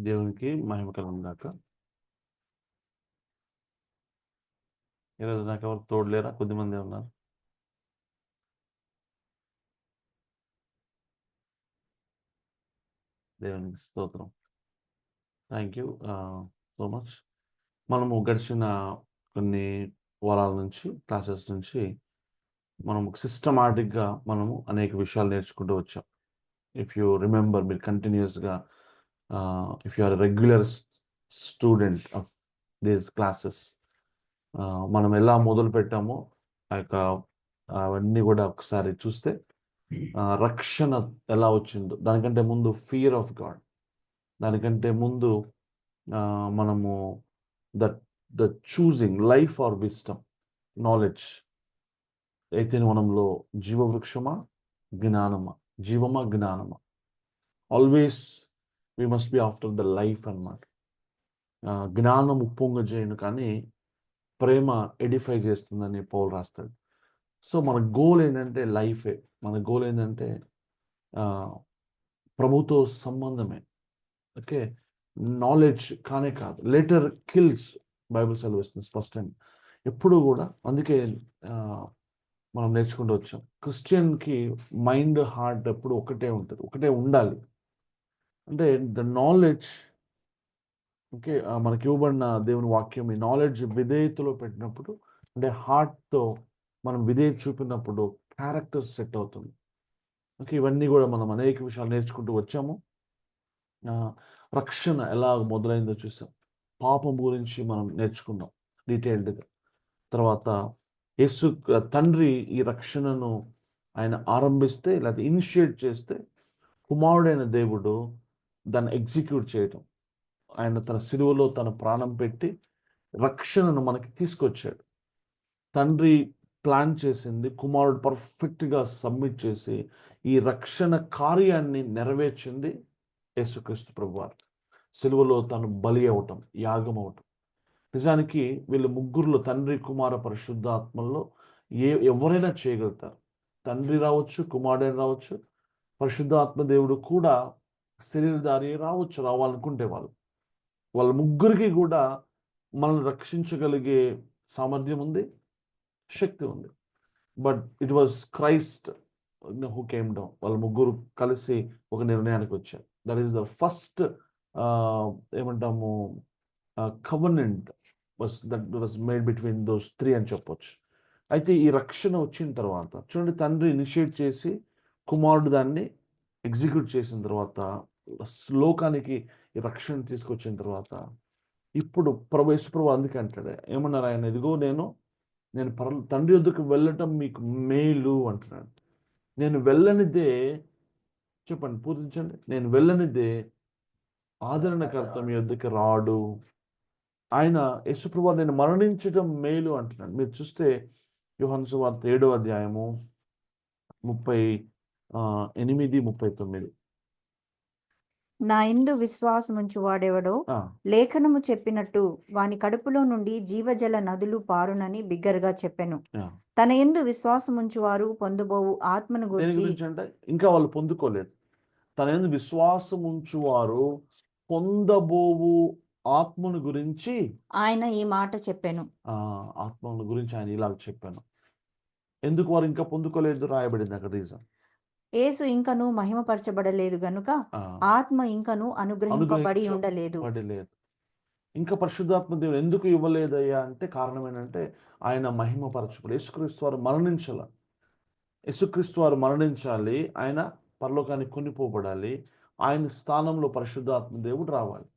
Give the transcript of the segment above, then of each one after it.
దేవునికి మహిమ కలుగును గాక. ఈరోజు నాకు ఎవరు తోడులేరా? కొద్దిమందే ఉన్నారు. దేవునికి స్తోత్రం. Thank you so much. మనము గడిచిన కొన్ని వారాల నుంచి క్లాసెస్ నుంచి మనం సిస్టమాటిక్గా మనము అనేక విషయాలు నేర్చుకుంటూ వచ్చాం. ఇఫ్ యూ రిమెంబర్, మీరు కంటిన్యూస్గా if you are regular student of these classes, మనం ఎలా మొదలు పెట్టామో ఆ యొక్క అవన్నీ కూడా ఒకసారి చూస్తే రక్షణ ఎలా వచ్చిందో, దానికంటే ముందు ఫియర్ ఆఫ్ గాడ్, దానికంటే ముందు మనము that the choosing life or wisdom, knowledge, అయితే వనంలో జీవవృక్షమా జ్ఞానమా, జీవమా జ్ఞానమా, always we must be after the life అన్నమాట. జ్ఞానం ఉప్పొంగజేయను కానీ ప్రేమ ఎడిఫై చేస్తుందని పౌలు రాస్తాడు. సో మన గోల్ ఏంటంటే లైఫే. మన గోల్ ఏంటంటే ప్రభుతో సంబంధమే. ఓకే, నాలెడ్జ్ కానే కాదు. లెటర్ కిల్స్, బైబిల్ సెలవిస్తుంది స్పష్టంగా ఎప్పుడు కూడా. అందుకే మనం నేర్చుకుంటూ వచ్చాం, క్రిస్టియన్కి మైండ్ హార్ట్ ఎప్పుడు ఒకటే ఉంటుంది, ఒకటే ఉండాలి. అంటే ద నాలెడ్జ్, ఓకే, మనకి ఇవ్వబడిన దేవుని వాక్యం ఈ నాలెడ్జ్ విధేయతలో పెట్టినప్పుడు, అంటే హార్ట్తో మనం విధేయత చూపినప్పుడు క్యారెక్టర్ సెట్ అవుతుంది. ఓకే, ఇవన్నీ కూడా మనం అనేక విషయాలు నేర్చుకుంటూ వచ్చాము. రక్షణ ఎలా మొదలైందో చూసాం. పాపం గురించి మనం నేర్చుకున్నాం డీటెయిల్డ్గా. తర్వాత యేసు తండ్రి ఈ రక్షణను ఆయన ఆరంభిస్తే, లేకపోతే ఇనిషియేట్ చేస్తే, కుమారుడైన దేవుడు దాన్ని ఎగ్జిక్యూట్ చేయటం, ఆయన తన సిలువలో తన ప్రాణం పెట్టి రక్షణను మనకి తీసుకొచ్చాడు. తండ్రి ప్లాన్ చేసింది కుమారుడు పర్ఫెక్ట్గా సబ్మిట్ చేసి ఈ రక్షణ కార్యాన్ని నెరవేర్చింది యేసుక్రీస్తు ప్రభువారు. సిలువలో తను బలి అవటం, యాగం అవటం. నిజానికి వీళ్ళు ముగ్గురులో, తండ్రి కుమార పరిశుద్ధాత్మల్లో ఎవరైనా చేయగలుగుతారు. తండ్రి రావచ్చు, కుమారుడైన రావచ్చు, పరిశుద్ధాత్మ దేవుడు కూడా శరీరధారి రావచ్చు, రావాలనుకుంటే వాళ్ళ ముగ్గురికి కూడా మనల్ని రక్షించగలిగే సామర్థ్యం ఉంది, శక్తి ఉంది. But it was Christ who came down. వాళ్ళ ముగ్గురు కలిసి ఒక నిర్ణయానికి వచ్చారు. దట్ ఈస్ ద ఫస్ట్ ఏమంటాము covenant was made between those three అని చెప్పొచ్చు. అయితే ఈ రక్షణ వచ్చిన తర్వాత చూడండి, తండ్రి ఇనిషియేట్ చేసి కుమారుడు దాన్ని ఎగ్జిక్యూట్ చేసిన తర్వాత, లోకానికి ఈ రక్షణ తీసుకొచ్చిన తర్వాత, ఇప్పుడు యేసుప్రభు అందుకే అంటాడు, ఏమన్నారు ఆయన, ఇదిగో నేను తండ్రి వద్దకు వెళ్ళటం మీకు మేలు అంటున్నాడు. నేను వెళ్ళనిదే, చెప్పండి, పూజించండి, నేను వెళ్ళనిదే ఆదరణకర్త మీ వద్దకు రాడు. ఆయన యేసుప్రభు నేను మరణించడం మేలు అంటున్నాడు. మీరు చూస్తే యోహాను సువార్త 7వ అధ్యాయము 38, 39. నా యందు విశ్వాసముంచు వాడెవడో లేఖనము చెప్పినట్టు వాని కడుపులో నుండి జీవజల నదులు పారునని బిగ్గరగా చెప్పెను. తన యందు విశ్వాసముంచువారు పొందబోవు ఆత్మను గురించి అంటే ఇంకా వాళ్ళు పొందుకోలేదు. తన యందు విశ్వాసముంచువారు పొందబోవు ఆత్మను గురించి ఆయన ఈ మాట చెప్పాను. ఆత్మను గురించి ఆయన ఇలా చెప్పాను. ఎందుకు వారు ఇంకా పొందుకోలేదు? రాయబడింది అక్కడ రీజన్. యేసు ఇంకను మహిమపరచబడలేదు గనుక ఆత్మ ఇంకను అనుగ్రహింపబడి ఉండలేదు. ఇంకా పరిశుద్ధాత్మ దేవుడు ఎందుకు ఇవ్వలేదయ్యా అంటే కారణం ఏంటంటే ఆయన మహిమపరచబడి, యేసుక్రీస్తు వారు మరణించాల. యేసుక్రీస్తు వారు మరణించాలి, ఆయన పరలోకానికి కొనిపోబడాలి, ఆయన స్థానంలో పరిశుద్ధాత్మ దేవుడు రావాలి.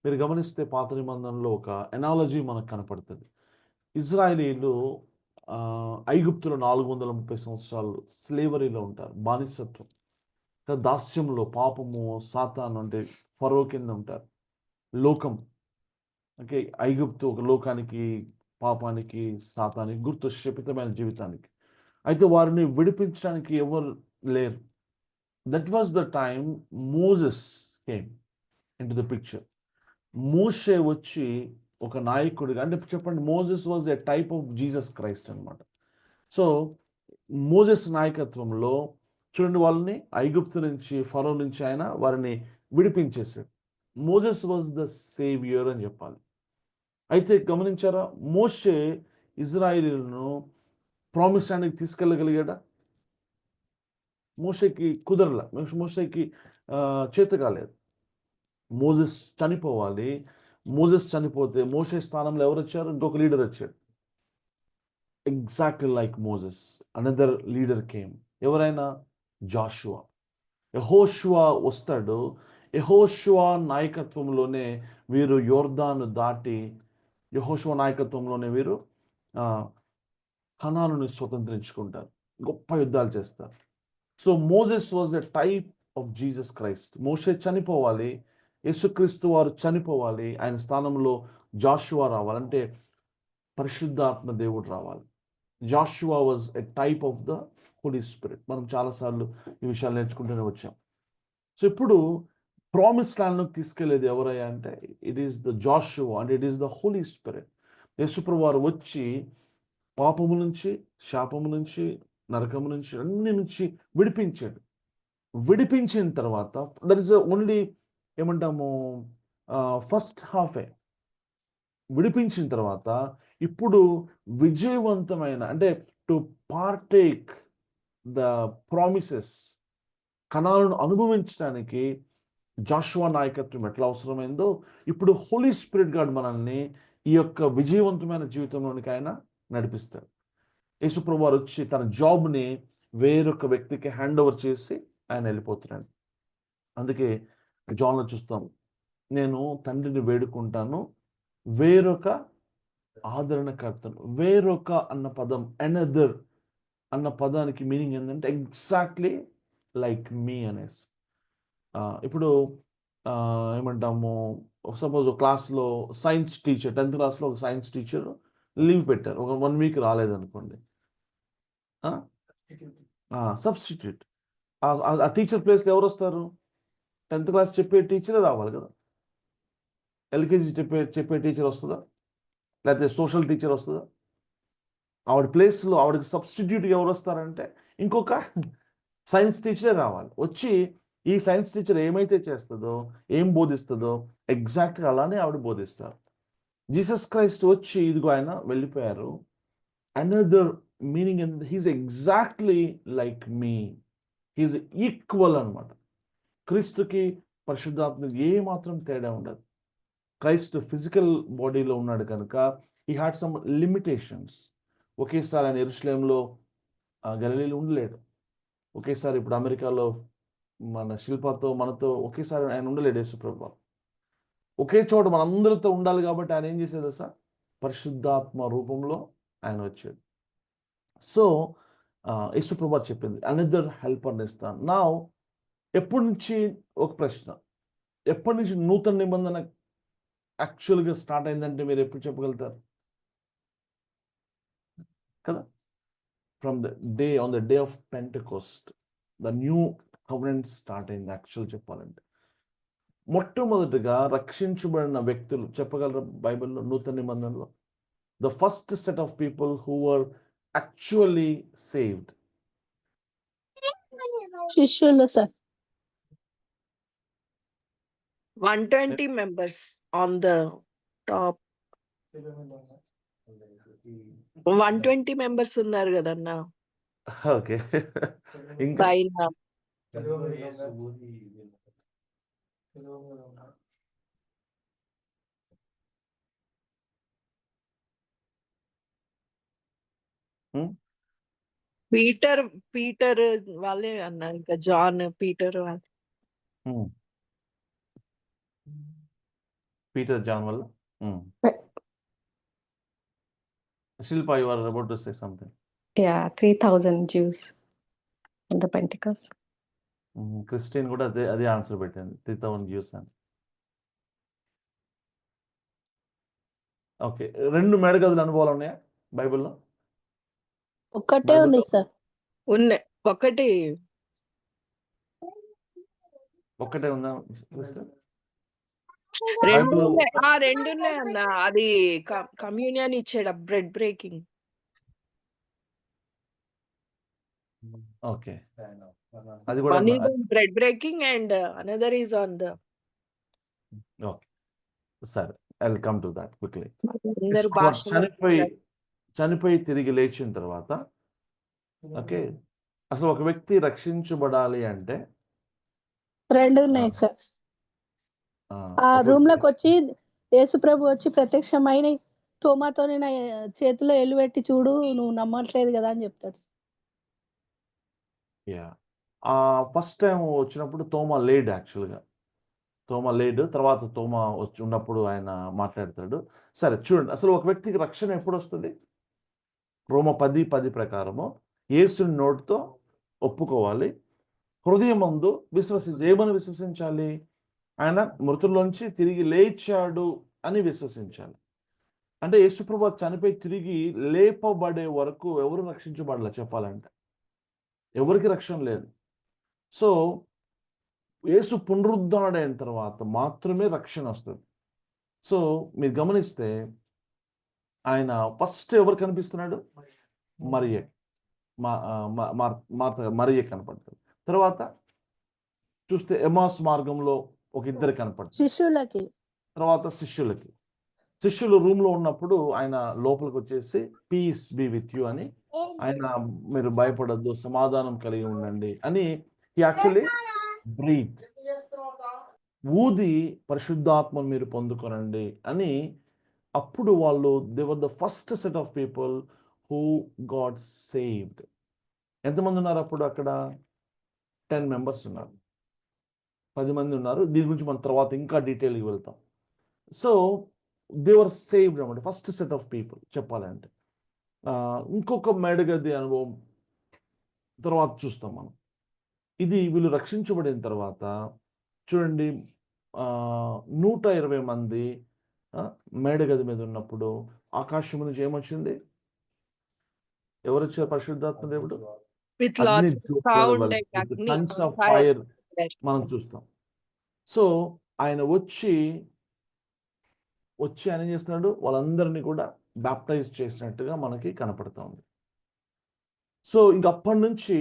మీరు గమనిస్తే పాత నిబంధనలో ఒక ఎనాలజీ మనకు కనపడుతుంది. ఇజ్రాయేలీలు ఐగుప్తులో 430 సంవత్సరాలు స్లేవరీలో ఉంటారు, బానిసత్వం, దాస్యంలో, పాపము, సాతాను అంటే ఫరో కింద ఉంటారు, లోకం. ఓకే, ఐగుప్తు ఒక లోకానికి, పాపానికి, సాతానికి గుర్తు, శపితమైన జీవితానికి. అయితే వారిని విడిపించడానికి ఎవరు లేరు. That was the time Moses came into the picture. మోషే వచ్చి ఒక నాయకుడిగా, అంటే చెప్పండి, Moses was a type of Jesus Christ అనమాట. సో మోజెస్ నాయకత్వంలో చూడండి, వాళ్ళని ఐగుప్తు నుంచి, ఫరో నుంచి ఆయన వారిని విడిపించేశాడు. మోజెస్ వాజ్ ద సేవియర్ అని చెప్పాలి. అయితే గమనించారా, మోషే ఇజ్రాయేలీలను ప్రామిస్ ల్యాండ్కి తీసుకెళ్ళగలిగాడా? మోషేకి కుదరల, మోషేకి చేత కాలేదు. మోజెస్ చనిపోవాలి. మోజెస్ చనిపోతే మోషే స్థానంలో ఎవరు వచ్చారు? ఇంకొక లీడర్ వచ్చాడు. Exactly like Moses, another leader came. ఎవరైనా? జాషువా. యెహోషువ వస్తాడు. యెహోషువ నాయకత్వంలోనే వీరు యోర్దాను దాటి, యెహోషువ నాయకత్వంలోనే వీరు కనానుని స్వతంత్రించుకుంటారు, గొప్ప యుద్ధాలు చేస్తారు. So Moses was a type of Jesus Christ. మోషే చనిపోవాలి, యేసుక్రీస్తు వారు చనిపోవాలి, ఆయన స్థానంలో జాషువా రావాలంటే పరిశుద్ధాత్మ దేవుడు రావాలి. Joshua was a type of the Holi spirit. మనం చాలాసార్లు ఈ విషయాలు నేర్చుకుంటూనే వచ్చాం. సో ఇప్పుడు ప్రామిస్ ల్యాండ్లోకి తీసుకెళ్లేది ఎవరయ్యా అంటే, it is the Joshua and it is the Holi spirit. యేసుప్రభువు వారు వచ్చి పాపము నుంచి, శాపము నుంచి, నరకము నుంచి, అన్ని నుంచి విడిపించాడు. విడిపించిన తర్వాత దట్ ఈస్ ఓన్లీ ఏమంటాము ఫస్ట్ హాఫే. విడిపించిన తర్వాత ఇప్పుడు విజయవంతమైన, అంటే టు పార్టేక్ ద ప్రామిసెస్, కణాలను అనుభవించడానికి జాషువా నాయకత్వం ఎట్లా అవసరమైందో, ఇప్పుడు హోలీ స్పిరిట్ గాడ్ మనల్ని ఈ యొక్క విజయవంతమైన జీవితంలోనికి ఆయన నడిపిస్తాడు. యేసుప్రభువు వారు వచ్చి తన జాబ్ని వేరొక వ్యక్తికి హ్యాండ్ ఓవర్ చేసి ఆయన వెళ్ళిపోతున్నాడు. అందుకే జాన్లో చూస్తాం, నేను తండ్రిని వేడుకుంటాను, వేరొక ఆదరణకర్తను. వేరొక అన్న పదం, అనదర్ అన్న పదానికి మీనింగ్ ఏంటంటే ఎగ్జాక్ట్లీ లైక్ మీ అనేసి. ఇప్పుడు ఏమంటాము, సపోజ్ క్లాస్లో సైన్స్ టీచర్, 10th క్లాస్లో ఒక సైన్స్ టీచర్ లీవ్ పెట్టారు, ఒక 1 వీక్ రాలేదనుకోండి. సబ్స్టిట్యూట్. ఆ టీచర్ ప్లేస్లో ఎవరు వస్తారు? 10th క్లాస్ చెప్పే టీచరే రావాలి కదా. ఎల్కేజీ చెప్పే టీచర్ వస్తుందా? లేకపోతే సోషల్ టీచర్ వస్తుందా? ఆవిడ ప్లేస్లో ఆవిడకి సబ్స్టిట్యూట్ ఎవరు వస్తారంటే ఇంకొక సైన్స్ టీచరే రావాలి. వచ్చి ఈ సైన్స్ టీచర్ ఏమైతే చేస్తుందో, ఏం బోధిస్తుందో ఎగ్జాక్ట్గా అలానే ఆవిడ బోధిస్తారు. జీసస్ క్రైస్ట్ వచ్చి ఇదిగో ఆయన వెళ్ళిపోయారు. అనదర్ మీనింగ్ ఏంటంటే హీఈస్ ఎగ్జాక్ట్లీ లైక్ మీ, హీఈస్ ఈక్వల్ అనమాట. క్రీస్తుకి పరిశుద్ధాత్మకి ఏ మాత్రం తేడా ఉండదు. క్రైస్ట్ ఫిజికల్ బాడీలో ఉన్నాడు కనుక హీ హ్యాడ్ సమ్ లిమిటేషన్స్. ఒకేసారి ఆయన యెరూషలేంలో గలిలీలో ఉండలేడు. ఒకేసారి ఇప్పుడు అమెరికాలో మన శిల్పతో మనతో ఒకేసారి ఆయన ఉండలేడు. యేసుప్రభువు ఒకే చోట మనందరితో ఉండాలి కాబట్టి ఆయన ఏం చేసేది సార్? పరిశుద్ధాత్మ రూపంలో ఆయన వచ్చాడు. సో యేసుప్రభువు చెప్పింది అనదర్ హెల్పర్ని ఇస్తాను. నా ఎప్పటి నుంచి, ఒక ప్రశ్న, ఎప్పటి నుంచి నూతన నిబంధన యాక్చువల్గా స్టార్ట్ అయిందంటే మీరు ఎప్పుడు చెప్పగలుగుతారు కదా? From the day, on the day of Pentecost the new covenant start అయింది యాక్చువల్ చెప్పాలంటే. మొట్టమొదటిగా రక్షించబడిన వ్యక్తులు చెప్పగలరు బైబిల్లో, నూతన నిబంధనలో? The first set of people who were actually saved. శిష్యులు sir. 120 members on the top. 120 members ఉన్నారు కదన్నా ఓకే. ఇంకా పైన. పీటర్ వాళ్ళే అన్న, ఇంకా జాన్, పీటర్ వాళ్ళు. పీటర్, జాన్ వల్ల. Shilpa, you are about to say something. Yeah, 3,000 Jews on the Pentecost. Christian కూడా అదే ఆన్సర్ పెట్టింది, 3,000 Jews అని. ఓకే, 2 మేడగదుల అనుభవాలు ఉన్నాయా బైబిల్లో? ఒక్కటే ఉంది సార్. ఉన్నాయి, ఒకటే ఉందా? రెండు ఉన్నాయి అన్న. అది కమ్యూనియన్ ఇచ్చాడు, బ్రెడ్ బ్రేకింగ్. ఓకే, అది కూడా bread breaking and another is on the okay, సరే, I will come to that quickly. అందరు భాష చనిపోయి తిరిగి లేచిన తర్వాత, ఓకే, అసలు ఒక వ్యక్తి రక్షించబడాలి అంటే రెండు ఆ, ఉన్నాయి సార్. ఆ, ఆ ఒక రూమ్ వ్యక్తి లోకి వచ్చి యేసుప్రభు వచ్చి ప్రత్యక్షమైన తోమాతోని నా చేతిలో ఎల్లు పెట్టి చూడు, నువ్వు నమ్మట్లేదు కదా అని చెప్తాడు. ఫస్ట్ టైం వచ్చినప్పుడు తోమా లేడ్, యాక్చువల్గా తోమా లేడు, తర్వాత తోమా వచ్చి ఉన్నప్పుడు ఆయన మాట్లాడతాడు. సరే చూడండి, అసలు ఒక వ్యక్తికి రక్షణ ఎప్పుడు వస్తుంది? రోమ 10:10 ప్రకారము యేసుని నోటితో ఒప్పుకోవాలి, హృదయమందు విశ్వసించి, ఏమని విశ్వసించాలి? ఆయన మృతుల్లోంచి తిరిగి లేచాడు అని విశ్వసించాలి. అంటే యేసుప్రభు చనిపోయి తిరిగి లేపబడే వరకు ఎవరు రక్షించబడాలి చెప్పాలంటే? ఎవరికి రక్షణ లేదు. సో యేసు పునరుద్ధరణైన తర్వాత మాత్రమే రక్షణ వస్తుంది. సో మీరు గమనిస్తే ఆయన ఫస్ట్ ఎవరు కనిపిస్తున్నాడు? మరియ, మరియ కనపడతాడు. తర్వాత చూస్తే ఎమాస్ మార్గంలో ఒక ఇద్దరు కనపడతారు. శిష్యులకి, తర్వాత శిష్యులు రూమ్ లో ఉన్నప్పుడు ఆయన లోపలికి వచ్చేసి పీస్ బి విత్ యూ అని, ఆయన మీరు భయపడద్దు, సమాధానం కలిగి ఉండండి అని యాక్చువల్లీ బ్రీత్ ఊది పరిశుద్ధాత్మను మీరు పొందుకోనండి అని. అప్పుడు వాళ్ళు they were the first set of people who got saved. ఎంతమంది ఉన్నారు అప్పుడు అక్కడ? 10 మెంబర్స్ ఉన్నారు, 10 మంది ఉన్నారు. దీని గురించి మనం తర్వాత ఇంకా డీటెయిల్గా వెళ్తాం. సో దే వర్ సేవ్డ్ అన్నమాట, ఫస్ట్ సెట్ ఆఫ్ పీపుల్ చెప్పాలంటే. ఇంకొక మేడగది అనుభవం తర్వాత చూస్తాం మనం. ఇది వీళ్ళు రక్షించబడిన తర్వాత చూడండి, 120 మంది మేడగది మీద ఉన్నప్పుడు ఆకాశం నుంచి ఏమొచ్చింది? ఎవరు వచ్చారు? పరిశుద్ధాత్మ దేవుడు అగ్ని టన్స్ ఆఫ్ ఫైర్ మనం చూస్తాం. సో ఆయన వచ్చి ఆయన ఏం చేస్తున్నాడు? వాళ్ళందరినీ కూడా బ్యాప్టైజ్ చేసినట్టుగా మనకి కనపడుతూ ఉంది. సో ఇంక అప్పటి నుంచి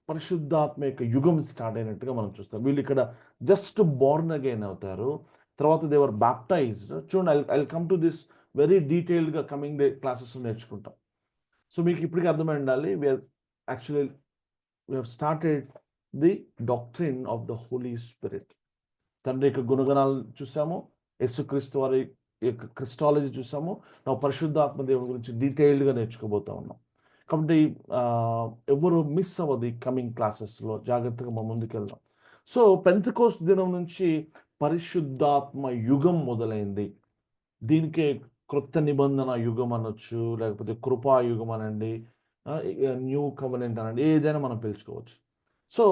పరిశుద్ధాత్మ యొక్క యుగం స్టార్ట్ అయినట్టుగా మనం చూస్తాం. వీళ్ళు ఇక్కడ జస్ట్ బోర్న్ అగైన్ అవుతారు, తర్వాత దే వర్ బ్యాప్టైజ్డ్. చూడండి, I come to this very డీటెయిల్డ్గా కమింగ్ డే క్లాసెస్ నేర్చుకుంటాం. సో మీకు ఇప్పటికీ అర్థమై ఉండాలి, actually we have started the doctrine of the Holi spirit. తండ్రి యొక్క గుణగణాలు చూసాము, యేసుక్రీస్తు వారి యొక్క క్రిస్టాలజీ చూసాము, నా పరిశుద్ధాత్మ దేవుని గురించి డీటెయిల్డ్గా నేర్చుకోబోతా ఉన్నాం. కాబట్టి ఎవరు మిస్ అవ్వదు ఈ కమింగ్ క్లాసెస్లో, జాగ్రత్తగా మనం ముందుకెళ్దాం. సో పెంతెకోస్తు దినం నుంచి పరిశుద్ధాత్మ యుగం మొదలైంది. దీనికే క్రొత్త నిబంధన యుగం అనొచ్చు, లేకపోతే కృపా యుగం అనండి, న్యూ కవెనెంట్ అనండి, ఏదైనా మనం పిలుచుకోవచ్చు. సో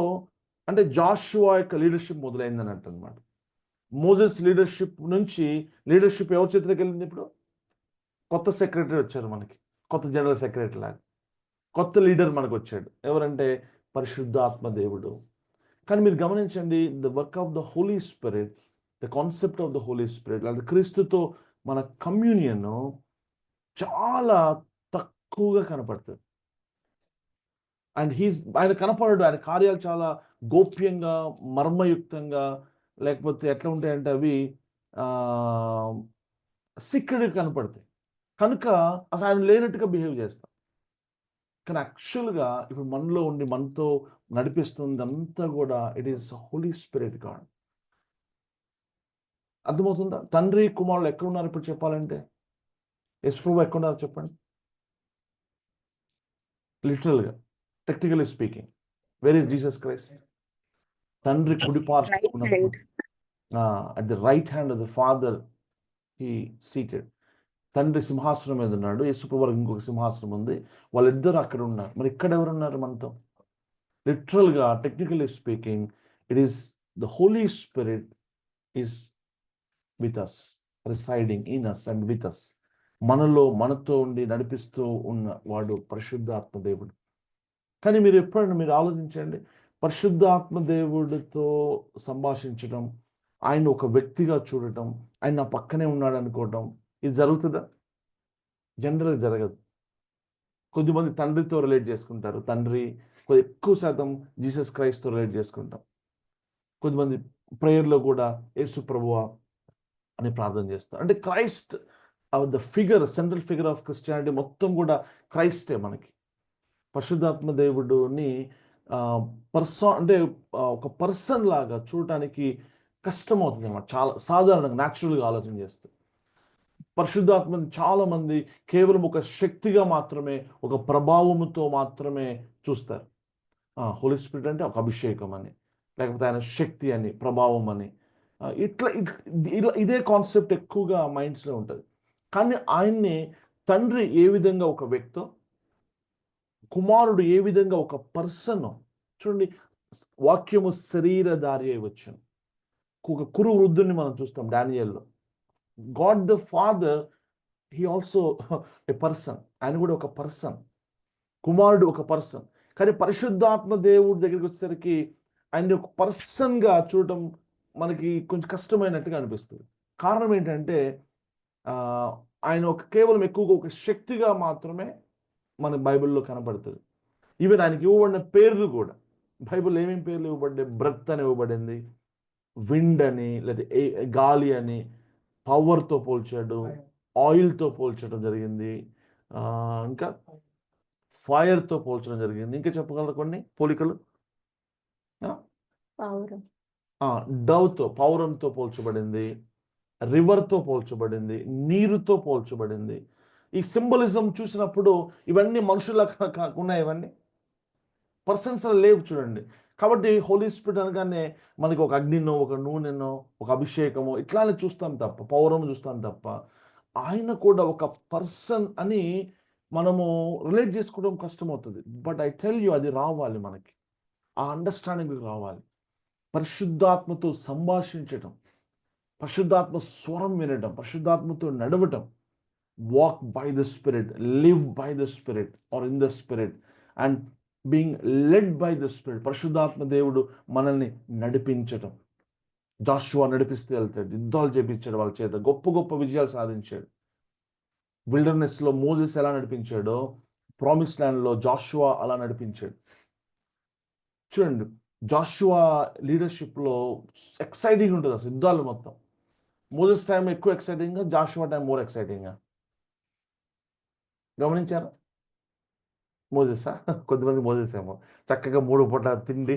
అంటే జాషువా యొక్క లీడర్షిప్ మొదలైంది అన్నట్టు అనమాట. మోజెస్ లీడర్షిప్ నుంచి లీడర్షిప్ ఎవరి చేతిలోకి వెళ్ళింది? ఇప్పుడు కొత్త సెక్రటరీ వచ్చారు మనకి, కొత్త జనరల్ సెక్రటరీ లాగా కొత్త లీడర్ మనకు వచ్చాడు. ఎవరంటే పరిశుద్ధాత్మ దేవుడు. కానీ మీరు గమనించండి, the work of the Holi spirit, the concept of the Holi spirit, లేదా క్రీస్తుతో మన కమ్యూనియన్ చాలా తక్కువగా కనపడుతుంది. అండ్ ఆయన కనపడడు, ఆయన కార్యాలు చాలా గోప్యంగా, మర్మయుక్తంగా, లేకపోతే ఎట్లా ఉంటాయంటే అవి సీక్రెట్గా కనపడతాయి. కనుక అసలు ఆయన లేనట్టుగా బిహేవ్ చేస్తాం. కానీ యాక్చువల్గా ఇప్పుడు మనలో ఉండి మనతో నడిపిస్తుంది అంతా కూడా it is holy spirit God. అర్థమవుతుందా? తండ్రి కుమారులు ఎక్కడ ఉన్నారు ఇప్పుడు చెప్పాలంటే? యేసుప్రభు ఎక్కడున్నారు చెప్పండి? లిటరల్గా, technically speaking, where is Jesus Christ? తండ్రి కుడి పార్శ్వంలో ఉన్నప్పుడు, at the right hand of the father he seated. తండ్రి సింహాసనం మీద ఉన్నాడు, యేసుప్రభు వారికి ఇంకొక సింహాసనం ఉంది, వాళ్ళిద్దరు అక్కడ ఉన్నారు. మరి ఇక్కడ ఎవరు ఉన్నారు మనతో? లిటరల్గా, technically speaking, it is the Holi spirit is with us, residing in us and with us. మనలో మనతో ఉండి నడిపిస్తూ ఉన్న వాడు పరిశుద్ధాత్మ దేవుడు. కానీ మీరు ఎప్పుడైనా మీరు ఆలోచించండి, పరిశుద్ధాత్మ దేవుడితో సంభాషించడం, ఆయన ఒక వ్యక్తిగా చూడటం, ఆయన నా పక్కనే ఉన్నాడు అనుకోవటం, ఇది జరుగుతుందా? జనరల్గా జరగదు. కొద్దిమంది తండ్రితో రిలేట్ చేసుకుంటారు, తండ్రి ఎక్కువ శాతం జీసస్ క్రైస్ట్తో రిలేట్ చేసుకుంటాం. కొంతమంది ప్రేయర్లో కూడా యేసు ప్రభువా అని ప్రార్థన చేస్తారు. అంటే Christ the figure, central figure of Christianity మొత్తం కూడా క్రైస్టే మనకి. పరిశుద్ధాత్మ దేవుడిని అంటే ఒక పర్సన్ లాగా చూడటానికి కష్టమవుతుంది అన్నమాట. చాలా సాధారణంగా న్యాచురల్గా ఆలోచన చేస్తే పరిశుద్ధాత్మని చాలామంది కేవలం ఒక శక్తిగా మాత్రమే, ఒక ప్రభావముతో మాత్రమే చూస్తారు. హోలీ స్పిరిట్ అంటే ఒక అభిషేకం అని, లేకపోతే ఆయన శక్తి అని, ప్రభావం అని, ఇలా ఇదే కాన్సెప్ట్ ఎక్కువగా మైండ్స్లో ఉంటుంది. కానీ ఆయన్ని తండ్రి ఏ విధంగా ఒక వ్యక్తో, కుమారుడు ఏ విధంగా ఒక పర్సన్. చూడండి, వాక్యము శరీరధారి అయి వచ్చాను. ఒక కురు వృద్ధుని మనం చూస్తాం డానియల్లో. God the father, he also a person. ఆయన కూడా ఒక పర్సన్, కుమారుడు ఒక పర్సన్. కానీ పరిశుద్ధాత్మ దేవుడి దగ్గరికి వచ్చేసరికి ఆయన ఒక పర్సన్గా చూడటం మనకి కొంచెం కష్టమైనట్టుగా అనిపిస్తుంది. కారణం ఏంటంటే ఆయన కేవలం ఎక్కువగా ఒక శక్తిగా మాత్రమే మన బైబిల్లో కనపడుతుంది. ఈవెన్ ఆయనకి ఇవ్వబడిన పేర్లు కూడా, బైబిల్ ఏమేమి పేర్లు ఇవ్వబడ్డాయి? బ్రెత్ అని ఇవ్వబడింది, విండ్ అని, లేదా గాలి అని, పవర్తో పోల్చాడు, ఆయిల్తో పోల్చడం జరిగింది, ఇంకా ఫైర్తో పోల్చడం జరిగింది. ఇంకా చెప్పగలరు కొన్ని పోలికలు? డవ్తో, పౌరంతో పోల్చబడింది, రివర్తో పోల్చబడింది, నీరుతో పోల్చబడింది. ఈ సింబలిజం చూసినప్పుడు ఇవన్నీ మనుషుల కాకుండా ఇవన్నీ పర్సన్స్ లేవు చూడండి. కాబట్టి హోలీ స్పిరిట్ అనగానే మనకి ఒక అగ్నినో, ఒక నూనెనో, ఒక అభిషేకమో ఇట్లానే చూస్తాం తప్ప, పౌరం చూస్తాం తప్ప, ఆయన కూడా ఒక పర్సన్ అని మనము రిలేట్ చేసుకోవడం కష్టమవుతుంది. బట్ ఐ టెల్ యూ, అది రావాలి మనకి, ఆ అండర్స్టాండింగ్ రావాలి. పరిశుద్ధాత్మతో సంభాషించటం, పరిశుద్ధాత్మ స్వరం వినటం, పరిశుద్ధాత్మతో నడవటం, walk by the spirit, live by the spirit or in the spirit and being led by the spirit. పరిశుద్ధాత్మ దేవుడు మనల్ని నడిపించటం. జాషువా నడిపిస్తూ వెళ్తాడు, యుద్ధాలు చేపించాడు వాళ్ళ చేత, గొప్ప గొప్ప విజయాలు సాధించాడు. విల్డర్నెస్లో మోజెస్ ఎలా నడిపించాడో, ప్రామిస్ ల్యాండ్లో జాషువా అలా నడిపించాడు. చూడండి, జాషువా లీడర్షిప్లో ఎక్సైటింగ్ ఉంటుంది అసలు యుద్ధాలు మొత్తం. మోజెస్ టైం ఎక్కువ ఎక్సైటింగ్గా, జాషువా టైం మోర్ ఎక్సైటింగ్గా. గమనించారా? మోజెసా? కొంతమంది మోజెస్ ఏమో చక్కగా 3 పూట్ల తిండి,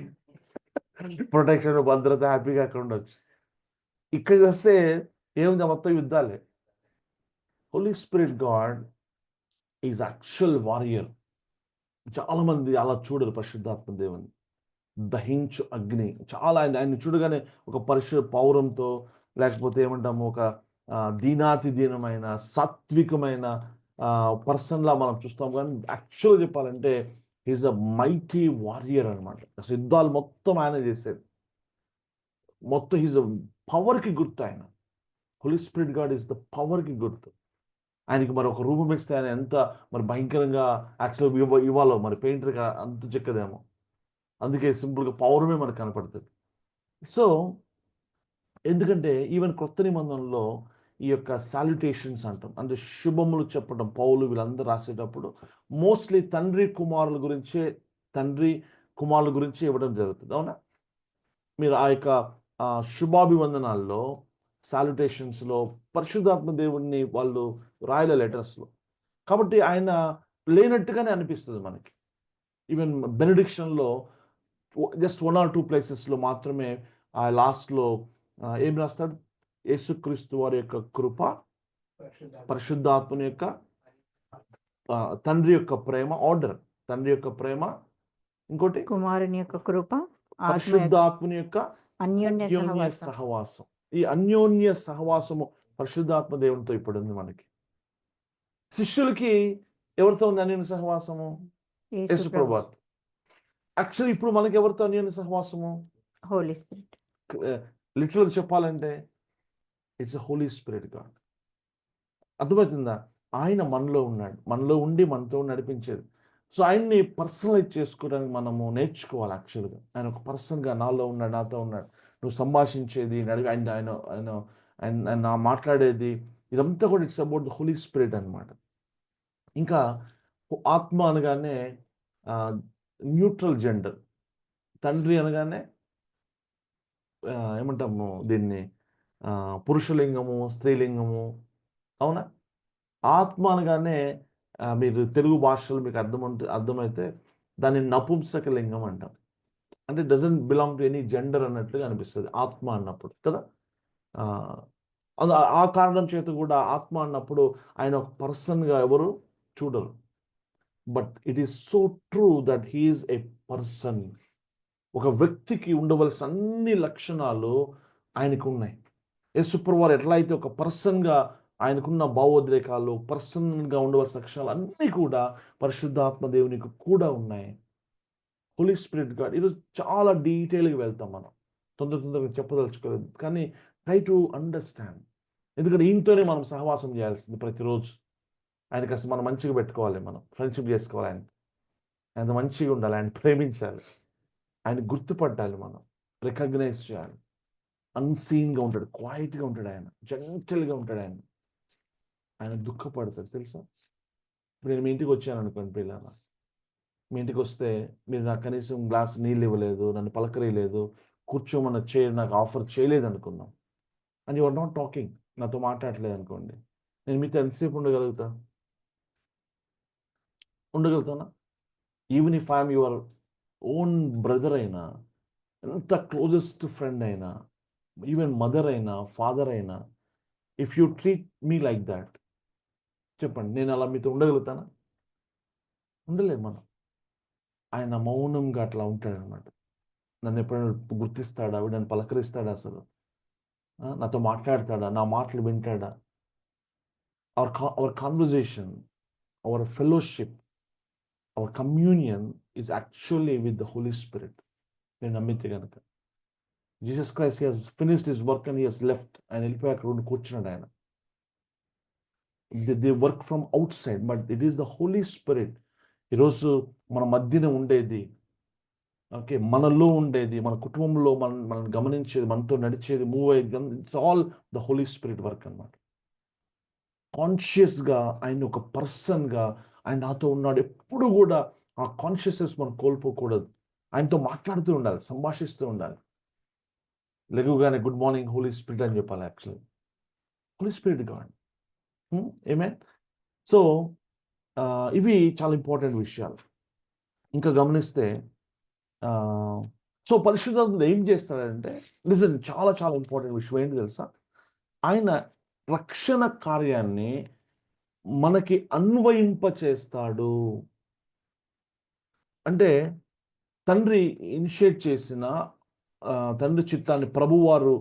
ప్రొటెక్షన్, భద్రత, హ్యాపీగా అక్కడ ఉండొచ్చు. ఇక్కడికి వస్తే ఏముంది? మొత్తం యుద్ధాలే. Holy spirit God is actual warrior. చాలామంది అలా చూడరు పరిశుద్ధాత్మ దేవుని. దహించు అగ్ని, చాలా ఆయన చూడగానే ఒక పౌరంతో, లేకపోతే ఏమంటాము, ఒక దీనాతి దీనమైన సాత్వికమైన పర్సన్లా మనం చూస్తాం. కానీ యాక్చువల్గా చెప్పాలంటే ఈజ్ అ మైటీ వారియర్ అనమాట. అసలు యుద్ధాలు మొత్తం ఆయన చేసేది మొత్తం. ఈజ్ అ పవర్కి గుర్తు ఆయన. Holy spirit God is the పవర్కి గుర్తు. ఆయనకి మరి ఒక రూపం ఇస్తే ఆయన ఎంత మరి భయంకరంగా యాక్చువల్గా ఇవ్వాలో, మరి పెయింటర్కి అంత చెక్కదేమో. అందుకే సింపుల్గా పౌరమే మనకు కనపడుతుంది. సో ఎందుకంటే ఈవెన్ కొత్త నిబంధనలో ఈ యొక్క సాల్యుటేషన్స్ అంటాం, అంటే శుభములు చెప్పడం, పౌలు వీళ్ళందరూ రాసేటప్పుడు మోస్ట్లీ తండ్రి కుమారుల గురించి ఇవ్వడం జరుగుతుంది. అవునా? మీరు ఆ యొక్క శుభాభివందనాల్లో, సాల్యుటేషన్స్లో పరిశుద్ధాత్మ దేవుడిని వాళ్ళు రాయలే లెటర్స్లో. కాబట్టి ఆయన లేనట్టుగానే అనిపిస్తుంది మనకి. ఈవెన్ బెనడిక్షన్లో జస్ట్ 1 or 2 ప్లేసెస్లో మాత్రమే ఆ లాస్ట్లో ఏం రాస్తాడు? యేసుక్రీస్తు వారి యొక్క కృప, పరిశుద్ధాత్మని యొక్క, తండ్రి యొక్క ప్రేమ, ఆర్డర్, తండ్రి యొక్క ప్రేమ, ఇంకోటి కుమారుని యొక్క కృప, పరిశుద్ధాత్మని యొక్క అన్యోన్య సహవాసం. ఈ అన్యోన్య సహవాసము పరిశుద్ధాత్మ దేవునితో ఇప్పుడు ఉంది మనకి. శిష్యులకి ఎవరితో ఉంది అన్యోన్య సహవాసము? యేసు ప్రభువుతో. యాక్చువల్లీ ఇప్పుడు మనకి ఎవరితో అన్యోన్య సహవాసము? Holy spirit. లిటరల్గా చెప్పాలంటే it's a holy spirit God. అర్థమవుతుందా? ఆయన మనలో ఉన్నాడు, మనలో ఉండి మనతో నడిపించేది. సో ఆయన్ని పర్సనలైజ్ చేసుకోవడానికి మనము నేర్చుకోవాలి. యాక్చువల్గా ఆయన ఒక పర్సన్గా నాలో ఉన్నాడు, నాతో ఉన్నాడు. నువ్వు సంభాషించేది, ఆయన మాట్లాడేది, ఇదంతా కూడా it's about the Holi spirit అనమాట. ఇంకా ఆత్మ అనగానే న్యూట్రల్ జెండర్, తండ్రి అనగానే ఏమంటాము దీన్ని, పురుషలింగము, స్త్రీలింగము, అవునా? ఆత్మ అనగానే మీరు తెలుగు భాషలో మీకు అర్థమైతే దాన్ని నపుంసక లింగం అంటాం. అంటే doesn't belong to any gender అన్నట్లుగా అనిపిస్తుంది ఆత్మ అన్నప్పుడు కదా. అది ఆ కారణం చేత కూడా ఆత్మ అన్నప్పుడు ఆయన ఒక పర్సన్గా ఎవరు చూడరు. But it is so true that he is a person. ఒక వ్యక్తికి ఉండవలసిన అన్ని లక్షణాలు ఆయనకు ఉన్నాయి. యేసుప్రభువు వారు ఎట్లా అయితే ఒక పర్సన్గా ఆయనకున్న భావోద్రేకాలు, పర్సన్గా ఉండవలసిన లక్షణాలు అన్నీ కూడా పరిశుద్ధాత్మ దేవునికి కూడా ఉన్నాయి. Holy spirit God. ఈరోజు చాలా డీటెయిల్గా వెళ్తాం మనం, తొందరగా చెప్పదలుచుకోలేదు, కానీ ట్రై టు అండర్స్టాండ్. ఎందుకంటే ఈయనతోనే మనం సహవాసం చేయాల్సింది ప్రతిరోజు. ఆయనకి అసలు మనం మంచిగా పెట్టుకోవాలి, మనం ఫ్రెండ్షిప్ చేసుకోవాలి, ఆయన మంచిగా ఉండాలి, ఆయన ప్రేమించాలి, ఆయన గుర్తుపట్టాలి, మనం రికగ్నైజ్ చేయాలి. అన్సీన్గా ఉంటాడు, క్వైట్గా ఉంటాడు, ఆయన జెంటల్గా ఉంటాడు, ఆయన దుఃఖపడతాడు తెలుసా. ఇప్పుడు నేను మీ ఇంటికి వచ్చాను అనుకోండి పిల్లల, మీ ఇంటికి వస్తే మీరు నాకు కనీసం గ్లాస్ నీళ్ళు ఇవ్వలేదు, నన్ను పలకరియలేదు, కూర్చోమన్న చైర్ నాకు ఆఫర్ చేయలేదు అనుకుందాం. And you are not talking, నాతో మాట్లాడలేదు అనుకోండి, నేను మీతో ఎంతసేపు ఉండగలుగుతానా? Even if I'm your own brother అయినా, ఎంత క్లోజెస్ట్ ఫ్రెండ్ అయినా, ఈవెన్ మదర్ అయినా, ఫాదర్ అయినా, if you treat me like that, చెప్పండి, నేను అలా మీతో ఉండగలుగుతానా? ఉండలేదు మనం. ఆయన మౌనంగా అట్లా ఉంటాడనమాట. నన్ను ఎప్పుడైనా గుర్తిస్తాడా, నన్ను పలకరిస్తాడా, అసలు నాతో మాట్లాడతాడా, నా మాటలు వింటాడా? Our conversation, our fellowship, our communion is actually with the Holi spirit. నేను నమ్మితే కనుక Jesus Christ he has finished his work and he has left. ఆయన వెళ్ళిపోయి అక్కడ కూర్చున్నాడు. ఆయన they work from outside, but it is the Holi spirit ఈరోజు మన మధ్యన ఉండేది, ఓకే, మనలో ఉండేది, మన కుటుంబంలో మనం గమనించేది, మనతో నడిచేది, మూవ్ అయ్యేది. It's all the Holi spirit work అనమాట. కాన్షియస్గా ఆయన ఒక పర్సన్గా ఆయన నాతో ఉన్నాడు. ఎప్పుడు కూడా ఆ కాన్షియస్నెస్ మనం కోల్పోకూడదు. ఆయనతో మాట్లాడుతూ ఉండాలి, సంభాషిస్తూ ఉండాలి. లెగుగానే గుడ్ మార్నింగ్ హోలీ స్పిరిట్ అని చెప్పాలి. Actually holy spirit God. ఆమేన్. సో ఇవి చాలా ఇంపార్టెంట్ విషయాలు. ఇంకా గమనిస్తే సో పరిశుద్ధాత్ముడు ఏం చేస్తాడంటే, లిజన్, చాలా చాలా ఇంపార్టెంట్ విషయం ఏంటి తెలుసా? ఆయన రక్షణ కార్యాన్ని మనకి అన్వయింపచేస్తాడు. అంటే తండ్రి ఇనిషియేట్ చేసిన తండ్రి చిత్తాన్ని ప్రభువారు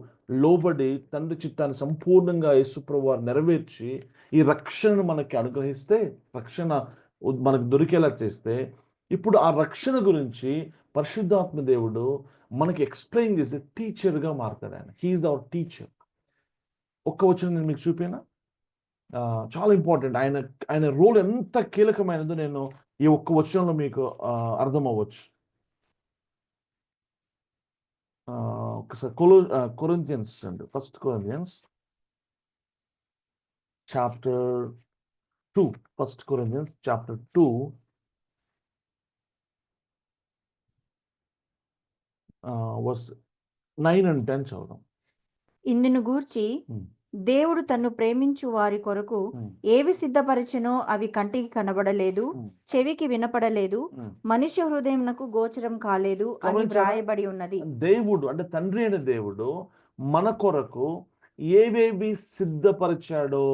లోబడి తండ్రి చిత్తాన్ని సంపూర్ణంగా యేసు ప్రభువారు నెరవేర్చి ఈ రక్షణను మనకి అనుగ్రహిస్తే, రక్షణ మనకు దొరికేలా చేస్తే, ఇప్పుడు ఆ రక్షణ గురించి పరిశుద్ధాత్మ దేవుడు మనకి ఎక్స్ప్లెయిన్ చేసే టీచర్గా మారుతాడు. ఆయన హీఈస్ అవర్ టీచర్. ఒక్క వచనం నేను మీకు చూపినా, చాలా ఇంపార్టెంట్. ఆయన రోల్ ఎంత కీలకమైనదో నేను ఈ ఒక్క వచనంలో మీకు అర్థం అవ్వచ్చు. ఒకసారి కొరింథియన్స్ అండి, 1 Corinthians chapter 2, 1 Corinthians chapter 2 verse 9 and 10 చదువుదాం. ఇందును గూర్చి దేవుడు తన్ను ప్రేమించు వారి కొరకు ఏవి సిద్ధపరిచెనో అవి కంటికి కనబడలేదు, చెవికి వినపడలేదు, మనుష్య హృదయమునకు గోచరం కాలేదు అని వ్రాయబడి ఉన్నది. దేవుడు అంటే తండ్రి అయిన దేవుడు మన కొరకు ఏవేవి సిద్ధపరిచాడో.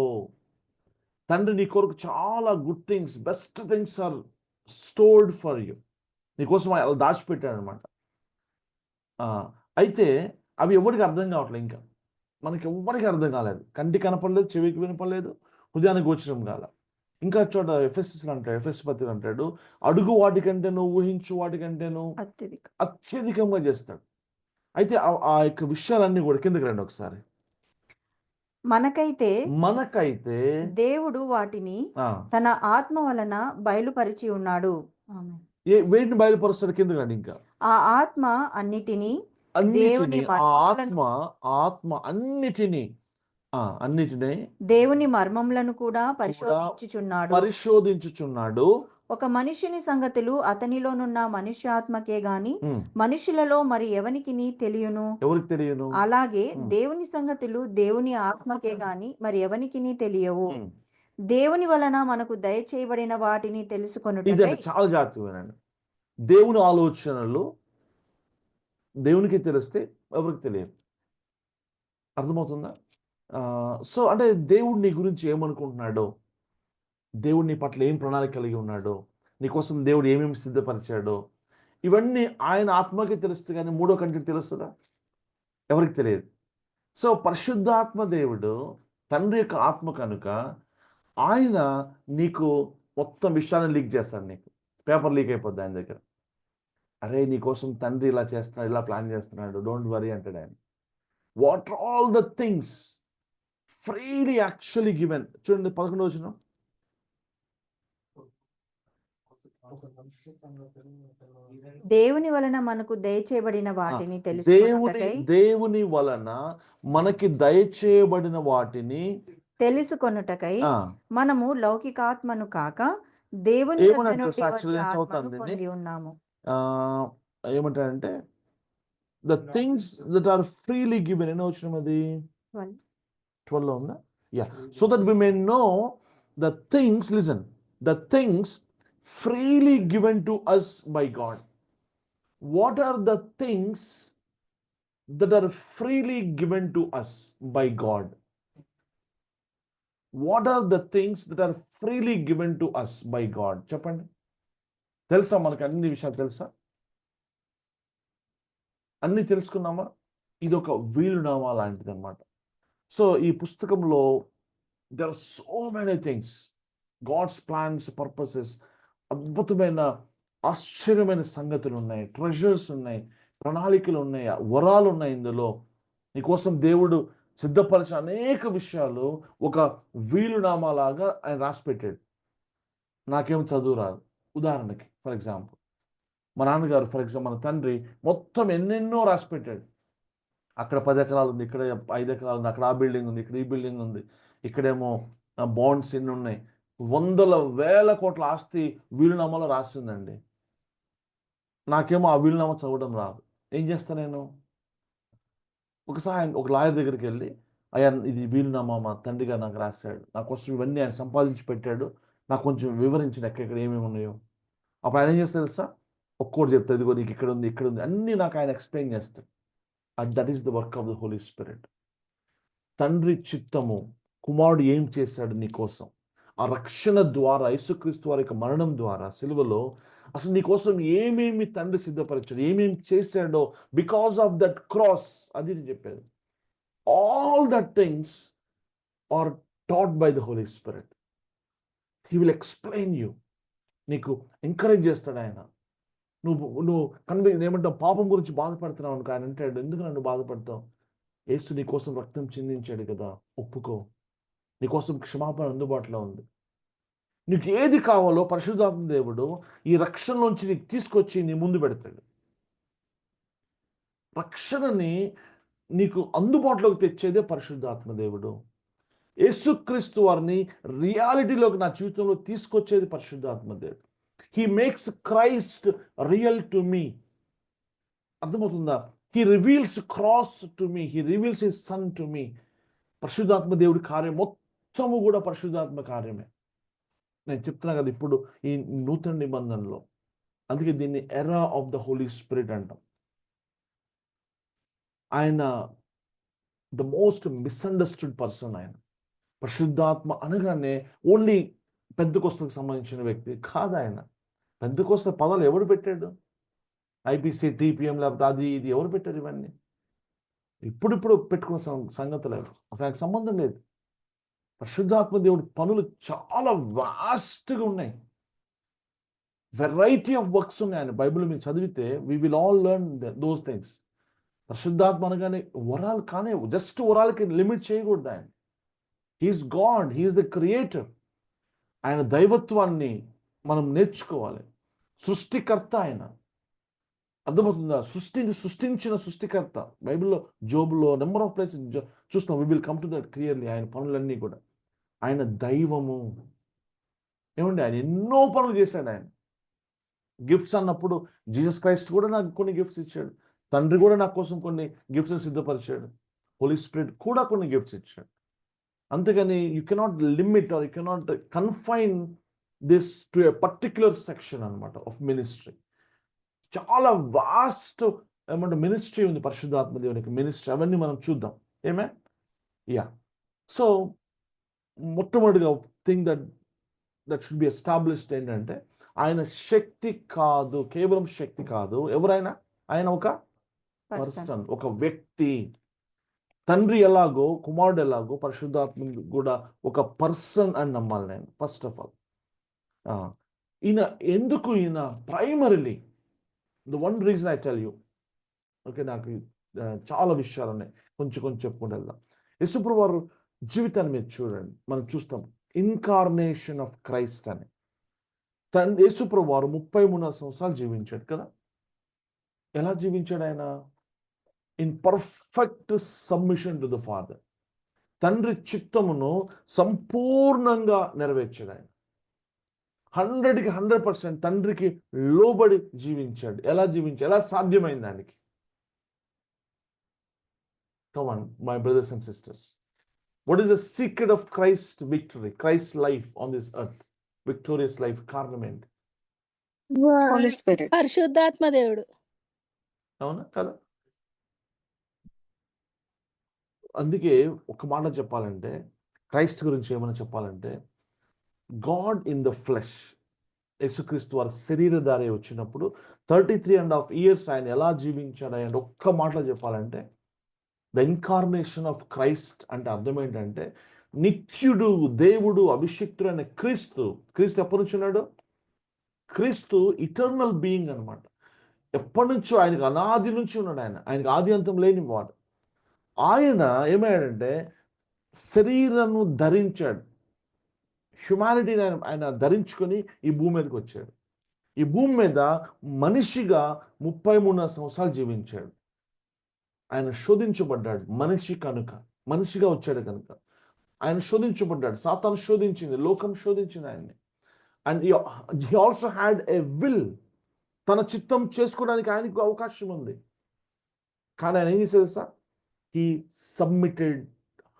తండ్రి నీ కొరకు చాలా good things, best things are stored for you. నీకోసం అలా దాచిపెట్టాడు అనమాట. అయితే అవి ఎవరికి అర్థం కావట్లేదు, ఇంకా మనకి ఎవ్వరికి అర్థం కాలేదు, కంటికి కనపడలేదు, చెవికి వినపడలేదు, హృదయానికి గోచరం కాల. ఇంకా చోట ఎఫెస్ పత్రిక అంటాడు, అడుగు వాటికంటేను ఊహించు వాటికంటేను అత్యధికంగా చేస్తాడు. అయితే ఆ యొక్క విషయాలన్నీ కూడా కిందకి రండి ఒకసారి. మనకైతే దేవుడు వాటిని తన ఆత్మ వలన బయలుపరిచి ఉన్నాడు. వేటిని బయలుపరుస్తాడు? కిందకి రండి. ఇంకా ఆ ఆత్మ అన్నిటినీ దేవుని మర్మములను కూడా పరిశోధించుచున్నాడు. ఒక మనిషిని సంగతులు అతనిలోనున్న మనుష్యాత్మకే గాని మనుషులలో మరి ఎవనికిని తెలియను. ఎవరికి తెలియను? అలాగే ఉమ్, దేవుని సంగతులు దేవుని ఆత్మకే గాని మరి ఎవనికిని తెలియవు. ఉమ్. దేవుని వలన మనకు దయచేయబడిన వాటిని తెలుసుకొనుటకై ఇదండి చాలా జాగ్రత్తగానండి. దేవుని ఆలోచనలు దేవునికి తెలిస్తే ఎవరికి తెలియదు. అర్థమవుతుందా? సో అంటే దేవుడు నీ గురించి ఏమనుకుంటున్నాడో, దేవుడు నీ పట్ల ఏం ప్రణాళిక కలిగి ఉన్నాడో, నీకోసం దేవుడు ఏమేమి సిద్ధపరిచాడో, ఇవన్నీ ఆయన ఆత్మకి తెలుస్తుంది, కానీ మూడో కంటికి తెలుస్తుందా? ఎవరికి తెలియదు. సో పరిశుద్ధాత్మ దేవుడు తండ్రి యొక్క ఆత్మ కనుక ఆయన నీకు మొత్తం విషయాన్ని లీక్ చేస్తాడు. నీకు పేపర్ లీక్ అయిపోద్ది ఆయన దగ్గర. అరే నీకోసం తండ్రి ఇలా చేస్తున్నాడు, ఇలా ప్లాన్ చేస్తున్నాడు, డోంట్ వరీ అంటాడు ఆయన. What are all the things freely actually given. చూడండి 11వ వచనం. దేవుని వలన మనకు దయచేయబడిన వాటిని దేవుని తెలుసుకొనుటకై దేవుని వలన మనకి దయచేయబడిన వాటిని తెలుసుకొనుటకై ఆ, మనము లౌకికాత్మను కాక దేవుని యొద్ద ఏమన్నా నుండి సాక్షులు వచ్చే నేను ఆత్మను చదువుతాను దీన్ని. పొంది ఉన్నాము. ఆ, ఏమంటాడంటే the things that are freely given. ఎన్నో వచనం అది? 12 ఉందా? Yeah. So that we may know the things, listen, the things freely given to us by God. What are the things that are freely given to us by God? What are the things that are freely given to us by God? చెప్పండి. తెలుసా మనకు అన్ని విషయాలు తెలుసా? అన్ని తెలుసుకున్నామా? ఇది ఒక వీలునామా లాంటిది అనమాట. సో ఈ పుస్తకంలో there are so many things, God's plans, purposes, అద్భుతమైన ఆశ్చర్యమైన సంగతులు ఉన్నాయి, ట్రెజర్స్ ఉన్నాయి, ప్రణాళికలు ఉన్నాయి, వరాలు ఉన్నాయి. ఇందులో నీకోసం దేవుడు సిద్ధపరిచిన అనేక విషయాలు ఒక వీలునామా లాగా ఆయన రాసి పెట్టాడు. నాకేం చదువు రాదు, ఉదాహరణకి ఫర్ ఎగ్జాంపుల్ మా నాన్నగారు, ఫర్ ఎగ్జాంపుల్ మన తండ్రి మొత్తం ఎన్నెన్నో రాసి పెట్టాడు. అక్కడ 10 ఎకరాలు ఉంది, ఇక్కడ 5 ఎకరాలు ఉంది, అక్కడ ఆ బిల్డింగ్ ఉంది, ఇక్కడ ఈ బిల్డింగ్ ఉంది, ఇక్కడేమో బాండ్స్ ఎన్ని ఉన్నాయి, వందల వేల కోట్ల ఆస్తి వీలునామాలో రాసి ఉందండి. నాకేమో ఆ వీలునామా చదవడం రాదు. ఏం చేస్తా నేను? ఒకసారి ఒక లాయర్ దగ్గరికి వెళ్ళి, అయ్యా ఇది వీలునామా మా తండ్రి గారు నాకు రాశాడు, నా కోసం ఇవన్నీ ఆయన సంపాదించి పెట్టాడు, నాకు కొంచెం వివరించిన ఎక్కడ ఏమేమి ఉన్నాయో. అప్పుడు ఆయన ఏం చేస్తా తెలుసా? ఒక్కోటి చెప్తా, ఇదిగో నీకు ఇక్కడ ఉంది, ఇక్కడ ఉంది, అన్నీ నాకు ఆయన ఎక్స్ప్లెయిన్ చేస్తాడు. And that is the work of the Holi spirit. తండ్రి చిత్తము, కుమారుడు ఏం చేశాడు నీ కోసం, ఆ రక్షణ ద్వారా, యేసుక్రీస్తు వారి యొక్క మరణం ద్వారా సిలువలో అసలు నీ కోసం ఏమేమి తండ్రి సిద్ధపరిచాడు, ఏమేమి చేశాడో, బికాస్ ఆఫ్ దట్ క్రాస్, అది నేను చెప్పేది. All that things are taught by the Holi Spirit. He will explain you. నీకు ఎంకరేజ్ చేస్తాడు ఆయన. నువ్వు ఏమంటావు, పాపం గురించి బాధపడుతున్నావు అనుకో, ఆయన అంటాడు, ఎందుకు నన్ను బాధపడతావు? యేసు నీ కోసం రక్తం చిందించాడు కదా, ఒప్పుకో, నీకోసం క్షమాపణ అందుబాటులో ఉంది. నీకు ఏది కావాలో పరిశుద్ధాత్మ దేవుడు ఈ రక్షణలోంచి నీకు తీసుకొచ్చి నీ ముందు పెడతాడు. రక్షణని నీకు అందుబాటులోకి తెచ్చేదే పరిశుద్ధాత్మ దేవుడు. యేసుక్రీస్తు వారిని రియాలిటీలోకి నా జీవితంలో తీసుకొచ్చేది పరిశుద్ధాత్మ దేవుడు. He makes Christ real to me. అర్థమవుతుందా? He reveals cross to me, he reveals his son to me. పరిశుద్ధాత్మ దేవుడి కార్యం మొత్తము కూడా పరిశుద్ధాత్మ కార్యమే. నేను చెప్తున్నా కదా ఇప్పుడు ఈ నూతన నిబంధనలో, అందుకే దీన్ని era of the Holi spirit అంటాం. ఆయన ద మోస్ట్ మిస్అండర్స్టూడ్ పర్సన్. ఆయన పరిశుద్ధాత్మ అనగానే ఓన్లీ పెంతెకోస్తుకు సంబంధించిన వ్యక్తి కాదు ఆయన. పెంతెకోస్తు పదాలు ఎవరు పెట్టాడు? ఐపీసీ, టీపీఎం, లేకపోతే అది ఇది ఎవరు పెట్టారు? ఇవన్నీ ఇప్పుడు పెట్టుకున్న సంగతులు అసలు ఆయనకు సంబంధం లేదు. పరిశుద్ధాత్మ దేవుడి పనులు చాలా వాస్ట్గా ఉన్నాయి, వెరైటీ ఆఫ్ వర్క్స్ ఉన్నాయి. ఆయన బైబిల్ మీరు చదివితే we will all learn those things. పరిశుద్ధాత్మ అనగానే వరాలు కానీ జస్ట్ వరాలకి లిమిట్ చేయకూడదు. ఆయన he is God, he is the creator. ఆయన దైవత్వాన్ని మనం నేర్చుకోవాలి. సృష్టికర్త ఆయన. అర్థమవుతుందా? సృష్టించిన సృష్టికర్త. బైబిల్లో జోబులో నెంబర్ ఆఫ్ ప్లేసెస్ చూస్తాం. We will come to that clearly. ఆయన పనులన్నీ కూడా. ఆయన దైవము. ఏమండి, ఆయన ఎన్నో పనులు చేశాడు. ఆయన గిఫ్ట్స్ అన్నప్పుడు జీసస్ క్రైస్ట్ కూడా నాకు కొన్ని గిఫ్ట్స్ ఇచ్చాడు. తండ్రి కూడా నా కోసం కొన్ని గిఫ్ట్స్ సిద్ధపరిచాడు. హోలీ స్పిరిట్ కూడా కొన్ని గిఫ్ట్స్ ఇచ్చాడు. అంతేగాని you cannot limit or you cannot confine this to a particular section అనమాట ఆఫ్ మినిస్ట్రీ. చాలా వాస్ట్ ఏమంటే మినిస్ట్రీ ఉంది, పరిశుద్ధాత్మ దేవునికి మినిస్ట్రీ. అవన్నీ మనం చూద్దాం. ఏమే యా. సో మొట్టమొదటిగా thing that should be established ఏంటంటే, ఆయన శక్తి కాదు, కేవలం శక్తి కాదు. ఎవరైనా ఆయన ఒక పర్సన్, ఒక వ్యక్తి. తండ్రి ఎలాగో, కుమారుడు ఎలాగో, పరిశుద్ధాత్మ కూడా ఒక పర్సన్ అని నమ్మాలి నేను. ఫస్ట్ ఆఫ్ ఆల్ ఈయన ఎందుకు, ఈయన primarily the one reason I tell you. Okay, నాకు చాలా విషయాలు ఉన్నాయి, కొంచెం చెప్పుకుంటూ వెళ్దాం. యేసుప్రభువు వారు జీవితాన్ని మీరు చూడండి, మనం చూస్తాం ఇన్కార్నేషన్ ఆఫ్ క్రైస్ట్ అని. యేసుప్రభువు వారు 33 సంవత్సరాలు జీవించాడు కదా. ఎలా జీవించాడు ఆయన? In perfect submission to the father. తండ్రి చిత్తమును సంపూర్ణంగా నెరవేర్చాడు ఆయన. 100కి 100% తండ్రికి లోబడి జీవించాడు. ఎలా జీవించాడు? ఎలా సాధ్యమైంది దానికి? Come on, my brothers and sisters. What is the secret of Christ's victory, Christ's life on this earth? Victorious life, కారణం ఏంటి? Holy Spirit. పరిశుద్ధాత్మ దేవుడు. అవునా కదా? అందుకే ఒక మాట చెప్పాలంటే, క్రైస్ట్ గురించి ఏమైనా చెప్పాలంటే, గాడ్ ఇన్ ద ఫ్లెష్, యేసుక్రీస్తు వారి శరీరధారి వచ్చినప్పుడు 33.5 years ఆయన ఎలా జీవించాడు ఆయన ఒక్క మాటలో చెప్పాలంటే, ద ఇన్కార్నేషన్ ఆఫ్ క్రైస్ట్ అంటే అర్థం ఏంటంటే, నిత్యుడు, దేవుడు, అభిషిక్తుడైన క్రీస్తు ఎప్పటి నుంచి ఉన్నాడు? క్రీస్తు ఇటర్నల్ బీయింగ్ అనమాట. ఎప్పటి నుంచో ఆయనకు అనాది నుంచి ఉన్నాడు. ఆయనకు ఆది అంతం లేని వాడు. ఆయన ఏమయ్యాడంటే శరీరాన్ని ధరించాడు. హ్యుమానిటీని ఆయన ధరించుకొని ఈ భూమి మీదకి వచ్చాడు. ఈ భూమి మీద మనిషిగా 33 సంవత్సరాలు జీవించాడు. ఆయన శోధించబడ్డాడు. మనిషిగా వచ్చాడు కనుక ఆయన శోధించబడ్డాడు. సాతాను శోధించింది, లోకం శోధించింది ఆయన్ని. And he also had a will. తన చిత్తం చేసుకోవడానికి ఆయనకు అవకాశం ఉంది. కానీ ఆయన ఏం చేసేది సార్? హీ సబ్మిటెడ్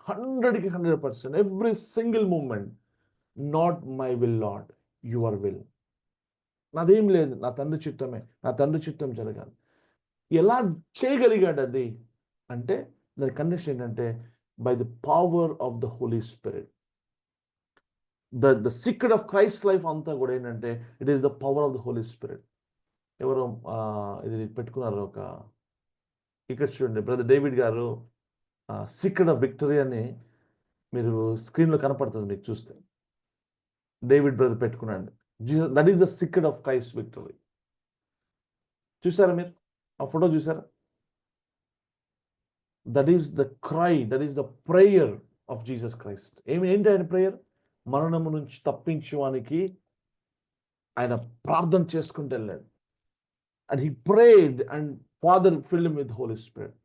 100కి 100%, every single moment. Not my will lord, your will. నాదేం లేదు, నా తండ్రి చిత్తమే, నా తండ్రి చిత్తం జరగాలి. ఎలా చేయగలిగాడు అది అంటే, దాని కండిషన్ ఏంటంటే, by the power of the Holi spirit. The secret of Christ life అంతా కూడా ఏంటంటే, it is the power of the Holi Spirit. ఎవరో ఇది పెట్టుకున్నారు, ఒక ఇక్కడ చూడండి, బ్రదర్ డేవిడ్ గారు సీక్రెట్ ఆఫ్ విక్టరీ అని మీరు స్క్రీన్లో కనపడుతుంది మీకు చూస్తే. డేవిడ్ బ్రదర్ పెట్టుకున్నాడు. That is the secret of Christ victory. చూసారా మీరు ఆ ఫోటో చూసారా? That is the cry, that is the prayer of Jesus Christ. ఏంటి ఆయన ప్రేయర్? మరణము నుంచి తప్పించడానికి ఆయన ప్రార్థన చేసుకుంటూ వెళ్ళాడు. And he prayed and father filled him with Holi spirit.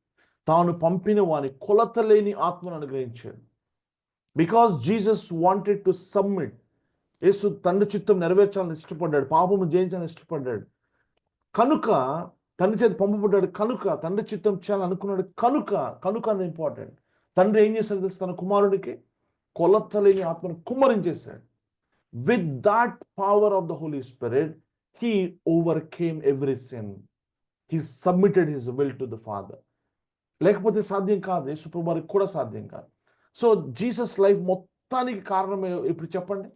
తాను పంపిన వాని కొలతలేని ఆత్మను అనుగ్రహించాడు. Because Jesus wanted to submit. యేసు తండ్రి చిత్తం నెరవేర్చాలని ఇష్టపడ్డాడు, పాపము జయించాలని ఇష్టపడ్డాడు కనుక, తండ్రి చేత పంపబడ్డాడు కనుక, తండ్రి చిత్తం చేయాలని అనుకున్నాడు కనుక అది ఇంపార్టెంట్. తండ్రి ఏం చేశాడు తెలుసు? తన కుమారుడికి కొలతలేని ఆత్మను కుమ్మరించేశాడు. With that power of the Holi spirit he overcame every sin. He submitted his will to the Father. లేకపోతే సాధ్యం కాదు, యేసుప్రభువు వారికి కూడా సాధ్యం కాదు. సో జీసస్ లైఫ్ మొత్తానికి కారణం ఇప్పుడు చెప్పండి.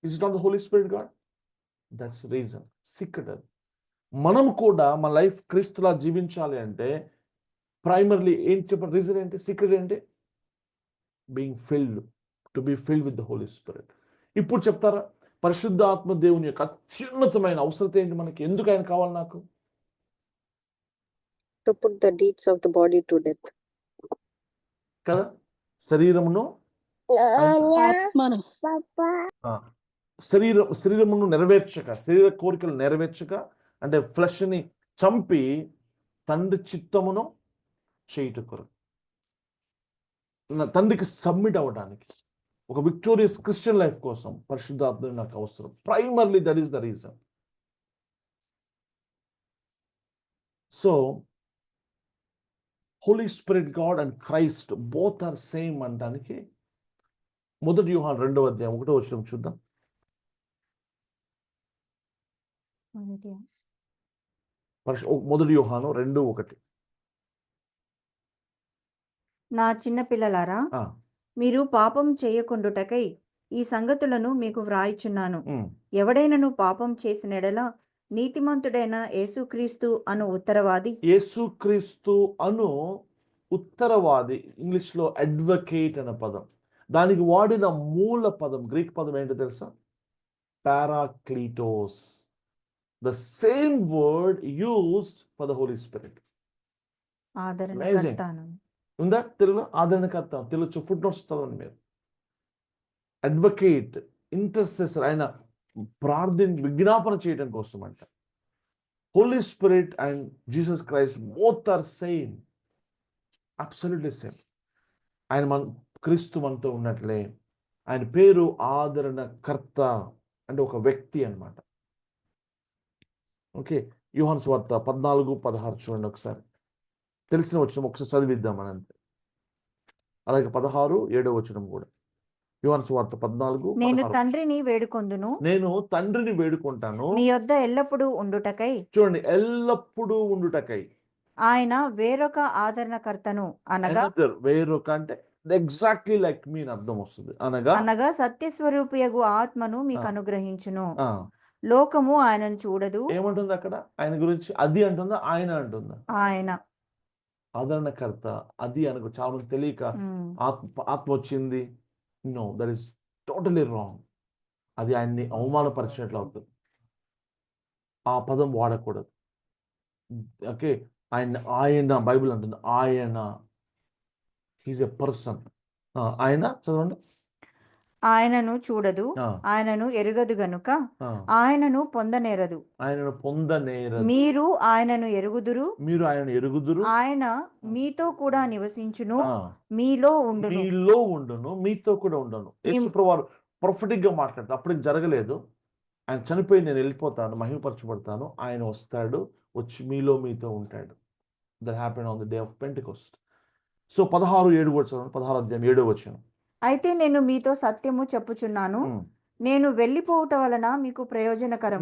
Is it not the Holi spirit God? That's reason, secret అది. మనం కూడా మన లైఫ్ క్రీస్తులా జీవించాలి అంటే ప్రైమర్లీ ఏం చెప్పండి, రీజన్ ఏంటి, సీక్రెట్ ఏంటి? Being filled, to be filled with the Holi Spirit. ఇప్పుడు చెప్తారా పరిశుద్ధాత్మ దేవుని యొక్క అత్యున్నతమైన అవసరం ఏంటి మనకి? ఎందుకు ఆయన కావాలి నాకు? To put the deeds of the body to death. కదా, శరీరమును ఆత్మను. శరీరమును నెరవేర్చక, శరీర కోరికలు నెరవేర్చక అంటే ఫ్లెష్ని చంపి తండ్రి చిత్తమును చేయుట కొరకు, తండ్రికి సబ్మిట్ అవ్వడానికి. ఒక విక్టోరియస్ క్రిస్టియన్ లైఫ్ కోసం పరిశుద్ధాత్మ నాకు అవసరం. Primarily that is the reason. So Holy spirit God and Christ both are same అనడానికి 1 యోహాను 2వ అధ్యాయం 1వ వచనం చూద్దాం. మొదటి 1 యోహాను 2:1. నా చిన్న పిల్లలారా, మీరు పాపం చేయకుండుటకై ఈ సంగతులను మీకు వ్రాయిచున్నాను. ఎవడైనను పాపం చేసిన ఎడల నీతిమంతుడైన యేసుక్రీస్తు అను ఉత్తరవాది, యేసుక్రీస్తు అను ఉత్తరవాది, ఇంగ్లీష్లో అడ్వకేట్ అనే పదం, దానికి వాడిన మూల పదం గ్రీక్ పదం ఏంటో తెలుసా? పారాక్లీటోస్. The same word used for the Holi spirit. ఆదరణకర్త ఉందా తెలుగులో? ఆదరణకర్త. తెలుగు ఫుట్ నోట్స్ చదవండి మీరు. అడ్వకేట్, ఇంటర్సెసర్, ఆయన విజ్ఞాపన చేయడం కోసం అంట. Holy spirit and Jesus Christ both are same, absolutely same. ఆయన క్రీస్తు మనతో ఉన్నట్లే ఆయన పేరు ఆదరణకర్త, అంటే ఒక వ్యక్తి అన్నమాట. ఓకే, యోహాను సువార్త 14:16 చూడండి ఒకసారి. తెలిసిన వచనం ఒకసారి చదివిద్దాం అనంతే. అలాగే 16, 7వ వచనం కూడా. యోహాను సువార్త 14:16. నేను తండ్రిని వేడుకొందును, నేను తండ్రిని వేడుకుంటాను మీ యొద్ద ఎల్లప్పుడూ ఉండుటకై. చూడండి, ఎల్లప్పుడూ ఉండుటకై. ఆయన వేరొక ఆదరణకర్తను అనగా వేరొక అంటే ఎగ్జాక్ట్లీ లైక్ మీ అర్థం వస్తుంది. అనగా సత్యస్వరూపియగు ఆత్మను మీకు అనుగ్రహించును. లోకము ఆయనను చూడదు. ఏమంటుంది అక్కడ ఆయన గురించి? అది అంటుందా, ఆయన అంటుందా? ఆయన ఆదరణకర్త. అది అనకు చాలా మంది తెలియక ఆత్మ వచ్చింది. No, that is totally wrong. అది ఆయన్ని అవమానపరిచినట్లు అవుతుంది. ఆ పదం వాడకూడదు. ఓకే, ఆయన బైబిల్ అంటుంది ఆయన. He's a person. ఆయన చదవండి. ఆయనను చూడదు, ఆయనను ఎరుగదు గనుక ఆయనను పొందనేరదు. ఆయనను పొందనేరదు. మీరు ఆయనను ఎరుగుదురు, మీరు ఆయనను ఎరుగుదురు. ఆయన మీతో కూడా నివసించును, మీలో ఉండును, మీతో కూడా ఉండును. యేసుప్రభువారు ప్రొఫెటిక్ గా మాట్లాడతారు. అప్పుడు జరగలేదు. ఆయన చనిపోయి నేను వెళ్ళిపోతాను, మహిమపరచబడతాను, ఆయన వస్తాడు, వచ్చి మీతో ఉంటాడు. That happened on the day of Pentecost. So 16:7 కూడా చదవండి. 16వ అధ్యాయం 7వ వచనం. అయితే నేను మీతో సత్యము చెప్పుచున్నాను, నేను వెళ్ళిపోవుట వలన మీకు ప్రయోజనకరం.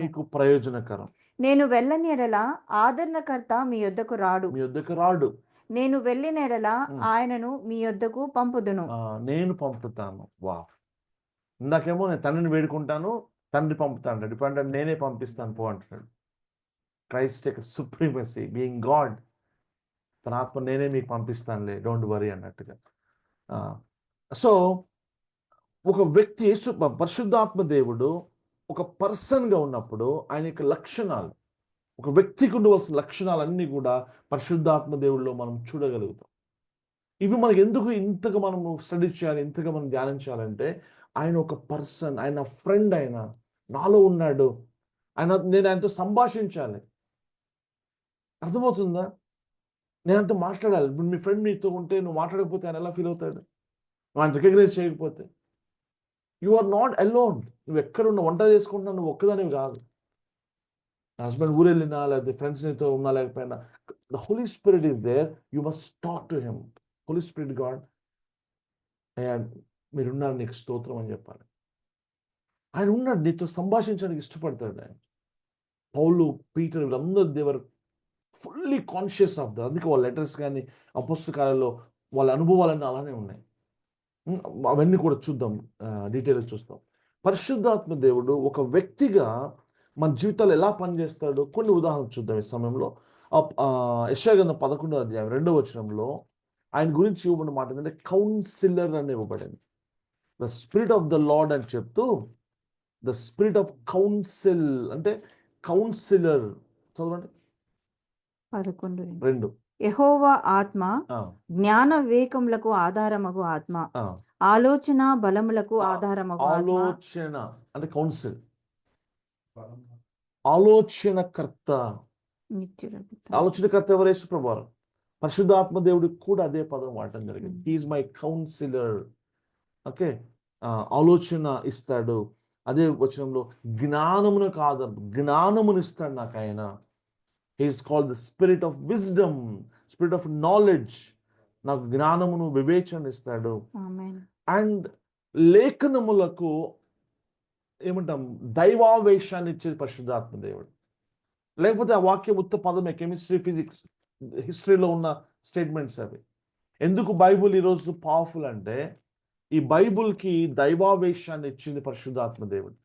నేను వెళ్ళని ఎడల ఆదరణకర్త మీ యొద్దకు రాడు. నేను వెళ్ళిన ఎడల ఆయనను మీ యొద్దకు పంపుదును. నేను పంపుతాను. వా, ఇందాకేమో నేను తండ్రిని వేడుకుంటాను, తండ్రి పంపుతాను. డిపెండెంట్ నేనే పంపిస్తాను పో అంటున్నాడు. క్రైస్ట్ యొక్క సుప్రీమసీ, బీయింగ్ గాడ్, తన ఆత్మ నేనే మీకు పంపిస్తానులే, డోంట్ వరీ అన్నట్టుగా. సో ఒక వ్యక్తి, పరిశుద్ధాత్మ దేవుడు ఒక పర్సన్గా ఉన్నప్పుడు ఆయన యొక్క లక్షణాలు, ఒక వ్యక్తికి ఉండవలసిన లక్షణాలన్నీ కూడా పరిశుద్ధాత్మ దేవుడిలో మనం చూడగలుగుతాం. ఇవి మనకి ఎందుకు ఇంతగా మనం స్టడీ చేయాలి, ఇంతగా మనం ధ్యానించాలంటే ఆయన ఒక పర్సన్, ఆయన ఫ్రెండ్, ఆయన నాలో ఉన్నాడు, నేను ఆయనతో సంభాషించాలి. అర్థమవుతుందా? నేను అంతా మాట్లాడాలి. ఇప్పుడు మీ ఫ్రెండ్ నీతో ఉంటే నువ్వు మాట్లాడకపోతే ఆయన ఎలా ఫీల్ అవుతాడు? నువ్వు ఆయన రికగ్నైజ్ చేయకపోతే. You are not alone. నువ్వు ఎక్కడ ఉన్న వంట చేసుకుంటున్నా నువ్వు ఒక్కదానివి కాదు. హస్బెండ్ ఊరు వెళ్ళినా, లేకపోతే ఫ్రెండ్స్ నీతో ఉన్నా లేకపోయినా, the Holi spirit is there. You must talk to him. Holy spirit God, మీరున్నారు, నీకు స్తోత్రం అని చెప్పాలి. ఆయన ఉన్నాడు, నీతో సంభాషించడానికి ఇష్టపడతాడు ఆయన. పౌలు, పీటర్, వీళ్ళందరూ దేవర్ ఫుల్లీ కాన్షియస్ ఆఫ్ దట్. అందుకే వాళ్ళ లెటర్స్ కానీ అపోస్తల కాలంలో వాళ్ళ అనుభవాలన్నీ అలానే ఉన్నాయి. అవన్నీ కూడా చూద్దాం, డీటెయిల్గా చూస్తాం. పరిశుద్ధాత్మ దేవుడు ఒక వ్యక్తిగా మన జీవితాలు ఎలా పనిచేస్తాడో కొన్ని ఉదాహరణలు చూద్దాం ఈ సమయంలో. యెషయా గ్రంథం 11వ అధ్యాయం 2వ వచనంలో ఆయన గురించి ఇవ్వబడిన మాట ఏంటంటే కౌన్సిలర్ అని ఇవ్వబడింది. The spirit of the lord అని చెప్తూ, ద స్పిరిట్ ఆఫ్ కౌన్సిల్ అంటే కౌన్సిలర్. చదవండి 11:2. యెహోవా ఆత్మ జ్ఞాన వివేకములకు ఆధారమగు ఆత్మ, ఆలోచన బలములకు ఆధారమగు ఆత్మ. ఆలోచన అంటే కౌన్సిల్, ఆలోచనకర్త. ఆలోచనకర్త ఎవరు? యేసుప్రభువారు. పరిశుద్ధాత్మ దేవుడికి కూడా అదే పదం వాడటం జరిగింది. He's my councillor. ఓకే, ఆలోచన ఇస్తాడు. అదే వచనంలో జ్ఞానమును కాదు, జ్ఞానమునిస్తాడు నాకు ఆయన. He is called the spirit of wisdom, spirit of knowledge. నాకు జ్ఞానమును, వివేచన ఇస్తాడు. ఆమేన్. అండ్ లేఖనములకు ఏమంటాం, దైవావేశాన్ని ఇచ్చేది పరిశుద్ధాత్మ దేవుడు. లేకపోతే ఆ వాక్యం ఉత్త పదమే, కెమిస్ట్రీ, ఫిజిక్స్, హిస్టరీలో ఉన్న స్టేట్మెంట్స్ అవి. ఎందుకు బైబుల్ ఈరోజు పవర్ఫుల్ అంటే, ఈ బైబుల్కి దైవావేశాన్ని ఇచ్చింది పరిశుద్ధాత్మ దేవుడు.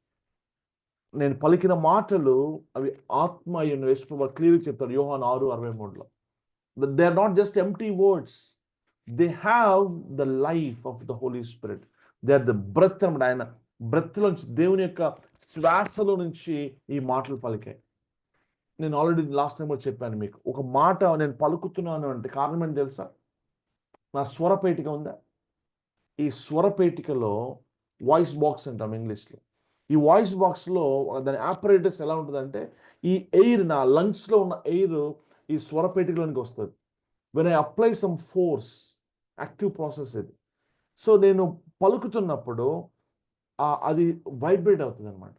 నేను పలికిన మాటలు అవి ఆత్మ అయ్యున్న యేసు క్లియర్గా చెప్తాడు యోహాను 6:63లో. They are not just empty words, they have the life of the Holi spirit. They are the breath అన్నమాట. ఆయన బ్రెత్లోంచి, దేవుని యొక్క శ్వాసలో నుంచి ఈ మాటలు పలికాయి. నేను ఆల్రెడీ లాస్ట్ టైం కూడా చెప్పాను మీకు, ఒక మాట నేను పలుకుతున్నాను అంటే కారణం ఏంటి తెలుసా? నా స్వరపేటిక ఉందా? ఈ స్వరపేటికలో వాయిస్ బాక్స్ అంటాం ఇంగ్లీష్లో. ఈ వాయిస్ బాక్స్లో దాని ఆపరేటర్స్ ఎలా ఉంటుందంటే, ఈ ఎయిర్, నా లంగ్స్లో ఉన్న ఎయిర్ ఈ స్వరపేటికలోనికి వస్తుంది. When I apply some force, active process ఇది. సో నేను పలుకుతున్నప్పుడు అది వైబ్రేట్ అవుతుంది అనమాట.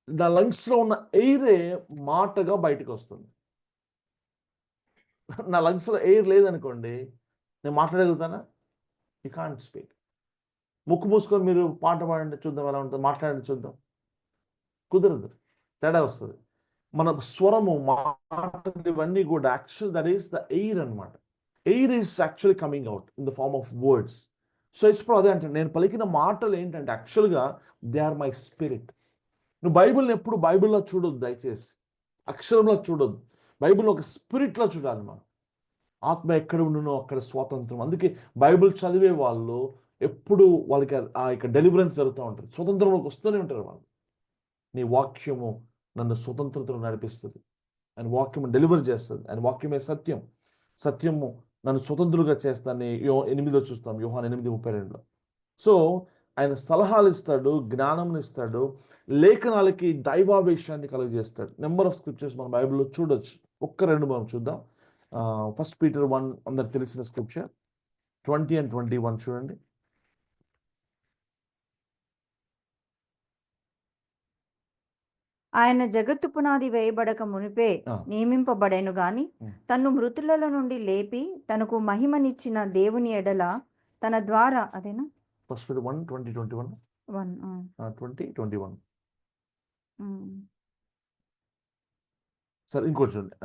నా లంగ్స్లో ఉన్న ఎయిరే మాటగా బయటకు వస్తుంది. నా లంగ్స్లో ఎయిర్ లేదనుకోండి, నేను మాట్లాడగలుగుతానా? You can't speak. ముక్కు మూసుకొని మీరు పాట పాడండి చూద్దాం ఎలా ఉంటుంది, మాట్లాడండి చూద్దాం, కుదరదు, తేడా వస్తుంది. మన స్వరము, మాటలు ఇవన్నీ కూడా actual that is the air అనమాట. Air is actually coming out in the form of words. So ఇప్పుడు అదే అంటే, నేను పలికిన మాటలు ఏంటంటే యాక్చువల్గా దే ఆర్ మై స్పిరిట్. నువ్వు బైబిల్ని ఎప్పుడు బైబిల్లో చూడొద్దు దయచేసి, అక్షరంలో చూడొద్దు. బైబిల్ ఒక స్పిరిట్లో చూడాలి మనం. ఆత్మ ఎక్కడ ఉండునో అక్కడ స్వాతంత్రం. అందుకే బైబిల్ చదివే వాళ్ళు ఎప్పుడు వాళ్ళకి ఆ యొక్క డెలివరెన్స్ జరుగుతూ ఉంటుంది, స్వతంత్రంలోకి వస్తూనే ఉంటారు వాళ్ళు. నీ వాక్యము నన్ను స్వతంత్రతలో నడిపిస్తుంది, ఆయన వాక్యము డెలివర్ చేస్తుంది, ఆయన వాక్యమే సత్యం, సత్యము నన్ను స్వతంత్రులుగా చేస్తానని 8లో చూస్తాం, యోహాను 8:32లో. సో ఆయన సలహాలు ఇస్తాడు, జ్ఞానం ఇస్తాడు, లేఖనాలకి దైవావేశాన్ని కలుగజేస్తాడు. నెంబర్ ఆఫ్ స్క్రిప్చర్స్ మనం బైబిల్లో చూడొచ్చు. 1-2 మనం చూద్దాం. 1 Peter 1 అందరికి తెలిసిన స్క్రిప్చర్ 20 and 21 చూడండి. ఆయన జగత్తు పునాది వేయబడక మునిపే నియమింపబడెను గాని, తన్ను మృతులలో నుండి లేపి తనకు మహిమనిచ్చిన దేవుని ఎడల తన ద్వారా, అదేనా 1 Peter 1, 20, 21. 1 20, 21. సరే ఇంకోటి చూడండి,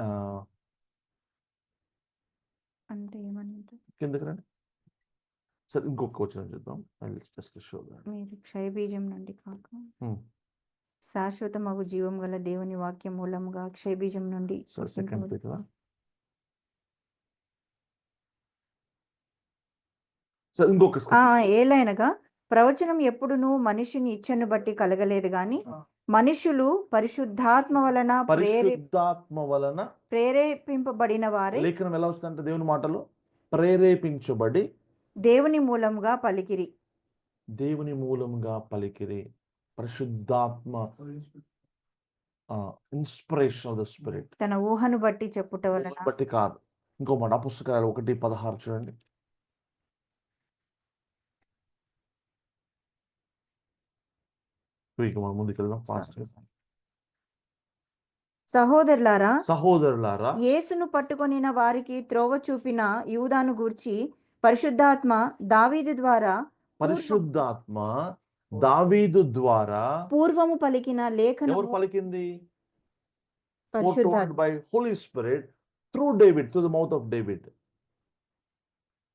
అంటే ఏమని కిందకి రండి. సరే ఇంకొక వచ్చిన చూద్దాం. జస్ట్ షో మీరు క్షయబీజం నుండి కాక శాశ్వత మగు జీవం గల దేవుని వాక్యం మూలముగా క్షయబీజం నుండి సెకండ్ పీటర్. సరే ఇంకొక ఏలైనగా ప్రవచనం ఎప్పుడును మనుషుని ఇచ్చను బట్టి కలగలేదు గాని, మనుషులు పరిశుద్ధాత్మ వలన ప్రేరేపింపబడిన వారే. లేఖనం ఎలా వస్తుందంటే, దేవుని మాటలు ప్రేరేపించబడి దేవుని మూలంగా పలికిరి. దేవుని మూలంగా పలికిరి. పరిశుద్ధాత్మ, ఇన్స్పిరేషన్ ఆఫ్ ద స్పిరిట్. తన ఊహను బట్టి చెప్పుట వలన బట్టి కాదు. ఇంకో మాట, అపొస్తలుల 1:16 చూడండి. మనం ముందుకెళ్దాం ఫాస్ట్. సహోదరులారా, యేసును పట్టుకొనిన వారికి త్రోవ చూపిన యూదాను గూర్చి పరిశుద్ధాత్మ దావీదు ద్వారా పూర్వము పలికిన లేఖనము. ఎవరు పలికింది? పరిశుద్ధాత్మ by Holy Spirit through David, through the mouth of David.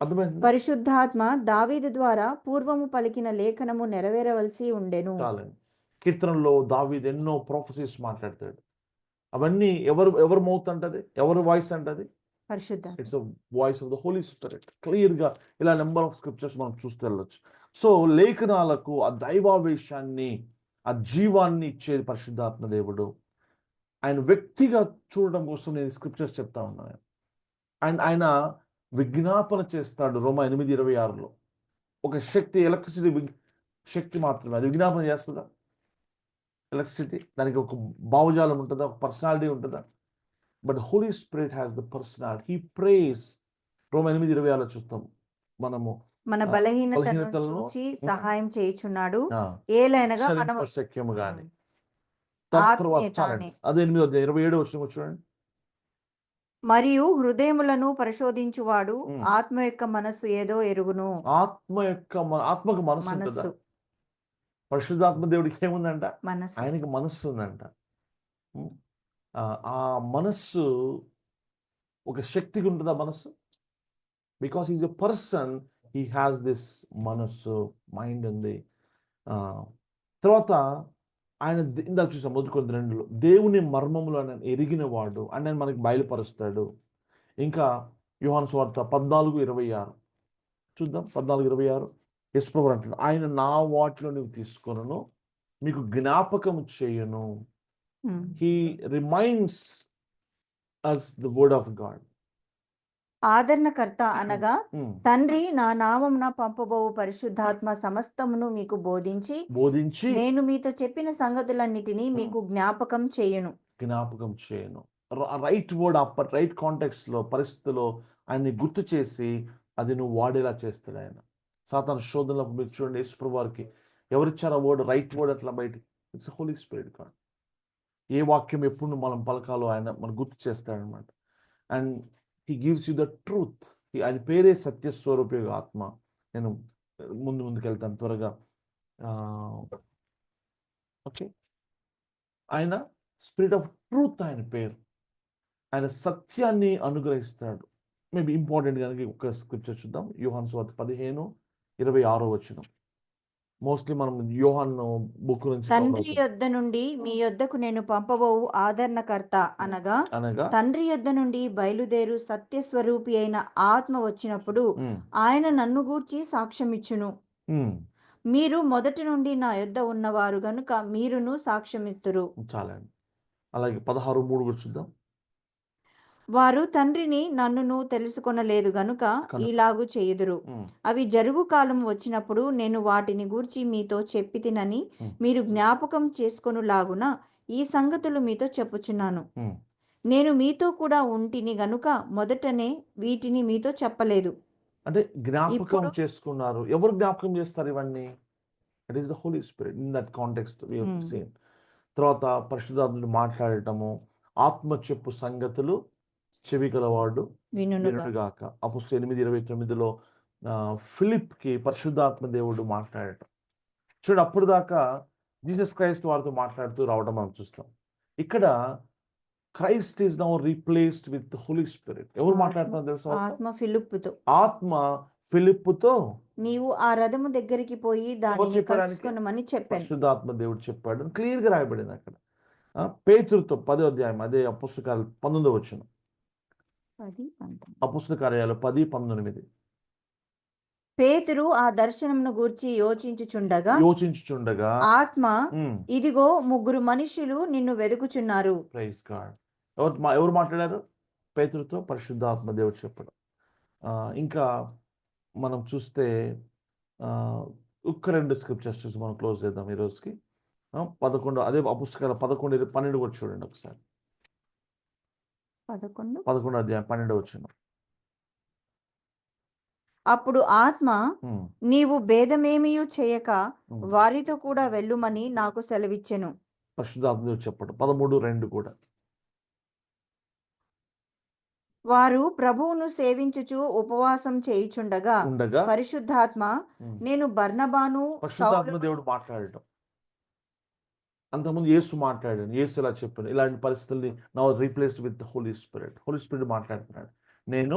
అర్థమైంది? పరిశుద్ధాత్మ దావీదు ద్వారా పూర్వము పలికిన లేఖనము నెరవేరవలసి ఉండెను. కీర్తనలో దావీదు ఎన్నో ప్రొఫెసీస్ మాట్లాడతాడు. అవన్నీ ఎవరు మౌత్ అంటది, ఎవరు వాయిస్ అంటది? పరిశుద్ధాత్మ. It's a voice of the Holi Spirit. క్లియర్గా ఇలా నెంబర్ ఆఫ్ స్క్రిప్చర్స్ మనం చూస్తూ వెళ్ళొచ్చు. సో లేఖనాలకు ఆ దైవావేశాన్ని, ఆ జీవాన్ని ఇచ్చేది పరిశుద్ధాత్మ దేవుడు. ఆయన వ్యక్తిగా చూడడం కోసం నేను స్క్రిప్చర్స్ చెప్తా ఉన్నాను. అండ్ ఆయన విజ్ఞాపన చేస్తాడు. రోమా 8:26లో ఒక శక్తి, ఎలక్ట్రిసిటీ శక్తి మాత్రమే, అది విజ్ఞాపన చేస్తుందా? ఎలక్ట్రిసిటీ, దానికి ఒక భావజాలం ఉంటుందా, ఒక పర్సనాలిటీ ఉంటుందా? But holy spirit has the personality. He prays. రోమా 8:26లో చూస్తాం మనము, మన ఆ, బలహీనతను బలహీనతలను చూచి సహాయం చేయుచున్నాడు. ఆ, ఏలైనగా మనము శక్యము గాని. ఆత్మీయ తర్వాత చాలండి. తానే అదే 27 వచ్చిన చూడండి. మరియు హృదయములను పరిశోధించువాడు ఉమ్. ఆత్మ యొక్క మనస్సు ఏదో ఎరుగును. ఆత్మకు మనస్సు ఉంటుందా? మనస్సు పరిశుద్ధాత్మ దేవుడికి ఏముందంట? మనస్సు ఆయనకి మనస్సు ఉందంట. ఉమ్. ఆ మనస్సు ఒక శక్తికి ఉంటుందా మనస్సు? Because is a person, he has this మనస్సు, మైండ్ ఉంది. ఆ, తర్వాత ఆయన ఇందాక చూసాం 1 దేవుని మర్మములు ఆయన ఎరిగిన వాడు అని ఆయన మనకి బయలుపరుస్తాడు. ఇంకా యోహాను సువార్త 14:26 చూద్దాం. 14:26 యేసుప్రభువు అంటున్నాడు, ఆయన నా వాటిలో నువ్వు తీసుకొనును, మీకు జ్ఞాపకం చేయను. Um. He reminds us the word of God. ఆదరణకర్త అనగా తండ్రి నా నామమున పంపబోవు పరిశుద్ధాత్మ సమస్తమును మీకు బోధించి నేను మీతో చెప్పిన సంగతులన్నిటినీ మీకు జ్ఞాపకం చేయను. రైట్ వర్డ్, రైట్ కాంటెక్స్ట్ లో, పరిస్థితిలో ఆయన్ని గుర్తు చేసి అది నువ్వు వాడేలా చేస్తాడు ఆయన. సాతాను శోధనలో మీరు చూడండి, యేసుప్రభువు వారికి ఎవరిచ్చారు ఆ వర్డ్, రైట్ వర్డ్ అట్లా బయటికి? It's holy spirit God. ఏ వాక్యం ఎప్పుడు మనం పలకాలో ఆయన మనం గుర్తు చేస్తాడనమాట. And he gives you the truth. ఆయన పేరే సత్యస్వరూపి ఆత్మ. నేను ముందుకు వెళ్తాను త్వరగా. ఓకే, ఆయన స్పిరిట్ ఆఫ్ ట్రూత్ ఆయన పేరు. ఆయన సత్యాన్ని అనుగ్రహిస్తాడు. మేబీ ఇంపార్టెంట్ కనుక ఒక స్క్రిప్చర్ చూద్దాం. యోహాను సువార్త 15:26 మోస్ట్లీ మనం యోహాను బుక్ నుంచి తండ్రి యొద్ద నుండి మీ యొద్దకు నేను పంపబోవు ఆదరణకర్త అనగా తండ్రి యొద్ద నుండి బయలుదేరు సత్యస్వరూపి అయిన ఆత్మ వచ్చినప్పుడు ఆయన నన్ను గూర్చి సాక్ష్యమిచ్చును. మీరు మొదటి నుండి నా యొద్ద ఉన్నవారు గనుక మీరును సాక్ష్యమిత్తురు. చాలండి. అలాగే 16:3 కూడా చూద్దాం. వారు తండ్రిని నన్నును తెలుసుకొనలేదు గనుక ఇలాగు చేయుదురు. అవి జరుగు కాలం వచ్చినప్పుడు నేను వాటిని గూర్చి మీతో చెప్పి తినని మీరు జ్ఞాపకం చేసుకొనులాగున ఈ సంగతులు మీతో చెప్పుచున్నాను. నేను మీతో కూడా ఉంటిని గనుక మొదటనే వీటిని మీతో చెప్పలేదు. అంటే జ్ఞాపకం చేసుకున్నారు. ఎవరు జ్ఞాపకం చేస్తారు ఇవన్నీ? It is the Holi Spirit. In that context we have seen. తర్వాత పరిశుద్ధాత్ముడు మాట్లాడటము, ఆత్మ చెప్పు సంగతులు చెవి గలవాడు వినుగాక. అపోస్తలుల 8:29 ఫిలిప్కి పరిశుద్ధాత్మ దేవుడు మాట్లాడటం చూడు. అప్పుడు దాకా జీసస్ క్రైస్ట్ వారితో మాట్లాడుతూ రావడం మనం చూస్తాం. ఇక్కడ Christ is now replaced with Holi Spirit. ఎవరు మాట్లాడుతున్నారు తెలుసా? ఆత్మ ఫిలిప్పుతో నీవు ఆ రథము దగ్గరికి పోయి దానిని కలుసుకొనమని చెప్పాను. పరిశుద్ధాత్మ దేవుడు చెప్పాడు. క్లియర్ గా రాయబడింది అక్కడ. పేతురుతో 10వ అధ్యాయం, అదే అపోస్తల కార్యాలు 19వ వచనం. అపోస్తల కార్యాలు 10:19. పేతురు ఆ దర్శనమును గూర్చి యోచించుచుండగా ఆత్మ ఇదిగో 3 మనుషులు నిన్ను వెదుకుచున్నారు. Praise God. ఎవరు మాట్లాడారు? పేతురుతో పరిశుద్ధాత్మ దేవుడు చెప్పడం. ఇంకా మనం చూస్తే ఒక్క 2 స్క్రిప్చర్స్ చూసి మనం క్లోజ్ చేద్దాం ఈ రోజుకి. 11 అదే పుస్తకాలు 11-12 కూడా చూడండి ఒకసారి. 11వ అధ్యాయం 12వ వచనం. అప్పుడు ఆత్మ నీవు భేదమేమియూ చేయక వారితో కూడా వెళ్ళుమని నాకు సెలవిచ్చెను. పరిశుద్ధాత్మ దేవుడు చెప్పడం 13:2 కూడా. వారు ప్రభువును సేవించుచు ఉపవాసం చేయుచుండగా పరిశుద్ధాత్మ నేను బర్నబాను పరిశుద్ధాత్మ దేవుడు మాట్లాడటం. అంతకుముందు యేసు మాట్లాడాను, యేసు ఇలా చెప్పాను. ఇలాంటి పరిస్థితుల్ని now replaced with Holi Spirit. Holy Spirit మాట్లాడుతున్నాడు. నేను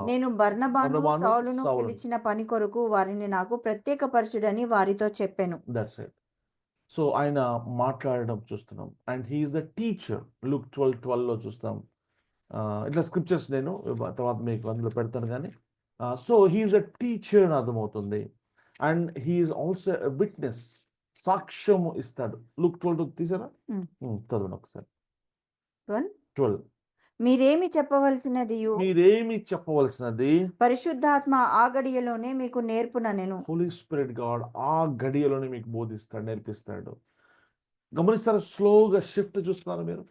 నేను బర్నబాను సౌలును పిలిచిన పని కొరకు వారిని నాకు ప్రత్యేకపరచుడని వారితో చెప్పాను. That's it. సో ఆయన మాట్లాడడం చూస్తున్నాం. And he is the teacher. Look 12:12 చూస్తాం. ఇట్లా స్క్రిప్చర్స్ నేను తర్వాత మీకు అందులో పెడతాను కానీ. So he is the teacher అని అర్థమవుతుంది. And he is also a witness. సాక్ష్యం ఇస్తాడు. లుక్ 12 తీసారా? చదవండి ఒకసారి. 12. మీరేమి చెప్పవలసినది పరిశుద్ధాత్మ ఆ గడియలోనే మీకు నేర్పుననెను. హోలీ స్పిరిట్ గాడ్ ఆ గడియలోనే మీకు బోధిస్తాడు, నేర్పిస్తాడు. గమనిస్తారా? స్లోగా షిఫ్ట్ చూస్తున్నారు మీరు.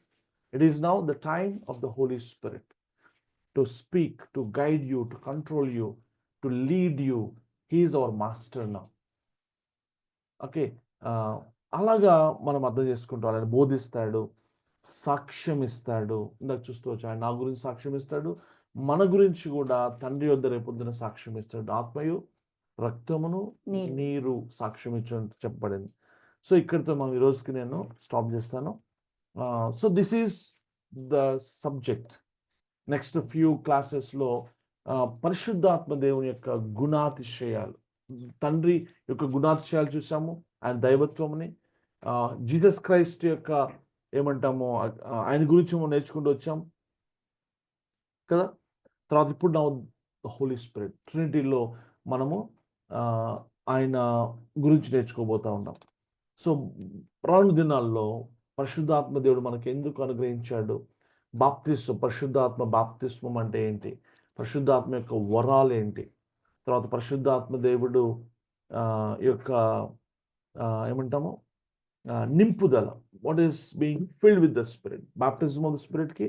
It is now the time of the Holi Spirit to speak, to guide you, to control you, to lead you. He is our master now. Okay, అలాగా మనం అర్థం చేసుకుంటాం. ఆయన బోధిస్తాడు, సాక్ష్యం ఇస్తాడు. ఇందాక చూస్తూ వచ్చి ఆయన నా గురించి సాక్ష్యం ఇస్తాడు, మన గురించి కూడా తండ్రి వద్ద రేపొద్దున సాక్ష్యం ఇస్తాడు. ఆత్మయు రక్తమును నీరు సాక్ష్యం ఇచ్చినట్టు చెప్పబడింది. సో ఇక్కడితో మనం ఈ రోజుకి నేను స్టాప్ చేస్తాను. So this is the subject. Next few క్లాసెస్లో పరిశుద్ధాత్మ దేవుని యొక్క గుణాతిశయాలు, తండ్రి యొక్క గుణాతిశయాలు చూసాము, ఆయన దైవత్వముని, జీసస్ క్రైస్ట్ యొక్క ఏమంటామో ఆయన గురించి మనం నేర్చుకుంటూ వచ్చాం కదా. తర్వాత ఇప్పుడు నా హోలీ స్పిరిట్ ట్రినిటీలో మనము ఆయన గురించి నేర్చుకోబోతా ఉన్నాం. సో రాను దినాల్లో పరిశుద్ధాత్మ దేవుడు మనకి ఎందుకు అనుగ్రహించాడు, బాప్తిస్మం, పరిశుద్ధాత్మ బాప్తిస్మం అంటే ఏంటి, పరిశుద్ధాత్మ యొక్క వరాలు ఏంటి, తర్వాత పరిశుద్ధాత్మ దేవుడు యొక్క ఏమంటాము నింపుదల, what is being filled with the spirit, baptism of the స్పిరిట్కి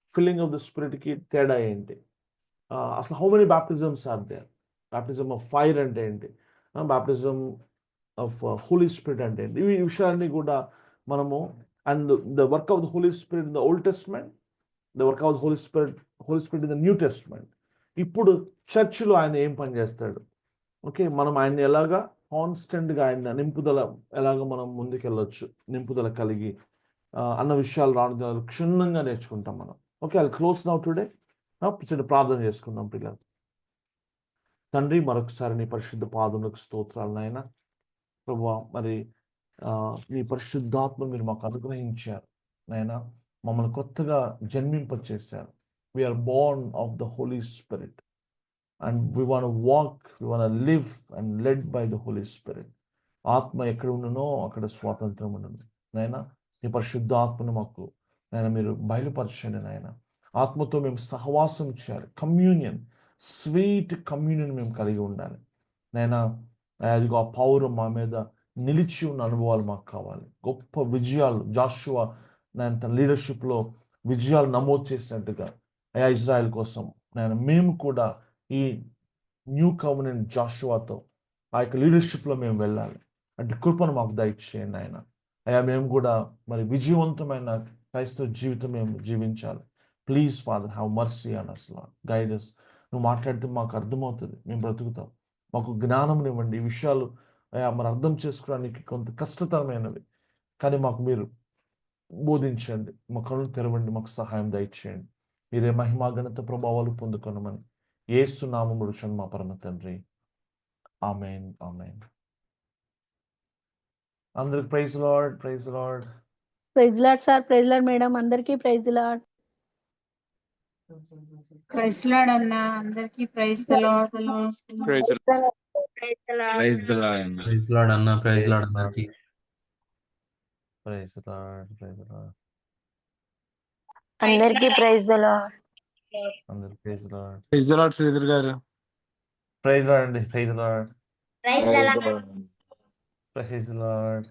ఫిల్లింగ్ ఆఫ్ ద స్పిరిట్కి తేడా ఏంటి, అసలు how many baptisms are there, baptism of fire అంటే ఏంటి, బాప్టిజం ఆఫ్ హోలీ స్పిరిట్ అంటే ఏంటి, ఈ విషయాన్ని కూడా మనము, and the work of the Holi Spirit in the Old Testament, the work of the Holi Spirit in the New Testament. ఇప్పుడు చర్చ్లో ఆయన ఏం పని చేస్తాడు, ఓకే, మనం ఆయన్ని ఎలాగా కాన్స్టెంట్గా ఆయన నింపుదల ఎలాగ మనం ముందుకెళ్ళొచ్చు, నింపుదల కలిగి అన్న విషయాలు రాను క్షుణ్ణంగా నేర్చుకుంటాం మనం. Okay, I close now today. చిన్న ప్రార్థన చేసుకుందాం పిల్లలు. తండ్రి, మరొకసారి నీ పరిశుద్ధ పాదములకు స్తోత్రాలు నాయన. ప్రభువా, మరి నీ పరిశుద్ధాత్మ మీరు మాకు అనుగ్రహించారు నాయన, మమ్మల్ని కొత్తగా జన్మింపచేశారు. We're born of the Holi spirit and we want to walk, we want to live and led by the Holi spirit. ఆత్మ ఎక్కడ ఉండునో అక్కడ స్వాతంత్రం ఉండును నాయన. నీ పరిశుద్ధాత్మను మాకు నాయన మీరు బయలుపరచండి నాయన. ఆత్మతో మేము సహవాసం చేయాలి, కమ్యూనియన్, స్వీట్ కమ్యూనియన్ మేము కలిగి ఉండాలి నాయన. అదిగో ఆ పౌరం మా మీద నిలిచి ఉన్న అనుభవాలు మాకు కావాలి. గొప్ప విజయాలు జాషువా నేను తన లీడర్షిప్లో విజయాలు నమోదు చేసినట్టుగా అయా ఇజ్రాయెల్ కోసం నేను మేము కూడా ఈ న్యూ కవెనెంట్ జాషువాతో ఆ యొక్క లీడర్షిప్లో మేము వెళ్ళాలి. అంటే కృపను మాకు దయచేయండి ఆయన. అయా మేము కూడా మరి విజయవంతమైన క్రైస్తవ జీవితం మేము జీవించాలి. Please father, have mercy on us, lord, guide us. నువ్వు మాట్లాడితే మాకు అర్థమవుతుంది, మేము బ్రతుకుతాం. మాకు జ్ఞానం ఇవ్వండి. ఈ విషయాలు మరి అర్థం చేసుకోవడానికి కొంత కష్టతరమైనవి, కానీ మాకు మీరు బోధించండి, మా కళ్ళు తెరవండి, మాకు సహాయం దయచేయండి. మీరే మహిమా ఘనత ప్రభావాలు పొందుకొనమని యేసు నామములో మా పరమ తండ్రి, ఆమేన్, ఆమేన్. అందరికి praise Lord, praise Lord. Praise Lord sir, praise Lord madam, అందరికీ ప్రైజ్ లార్డ్. ప్రైజ్ లార్డ్ అన్న, అందరికీ praise the Lord. Praise praise the Lord అన్న. ప్రైజ్ లార్డ్ అన్న, ప్రైజ్ లార్డ్ అందరికి. Praise Lord, praise Lord. అందరికీ ప్రైజ్ ది లార్డ్. అందరికి praise Lord. Praise the Lord Sridhar గారు. Praise Lord అండి, praise Lord, praise the Lord. Praise lord.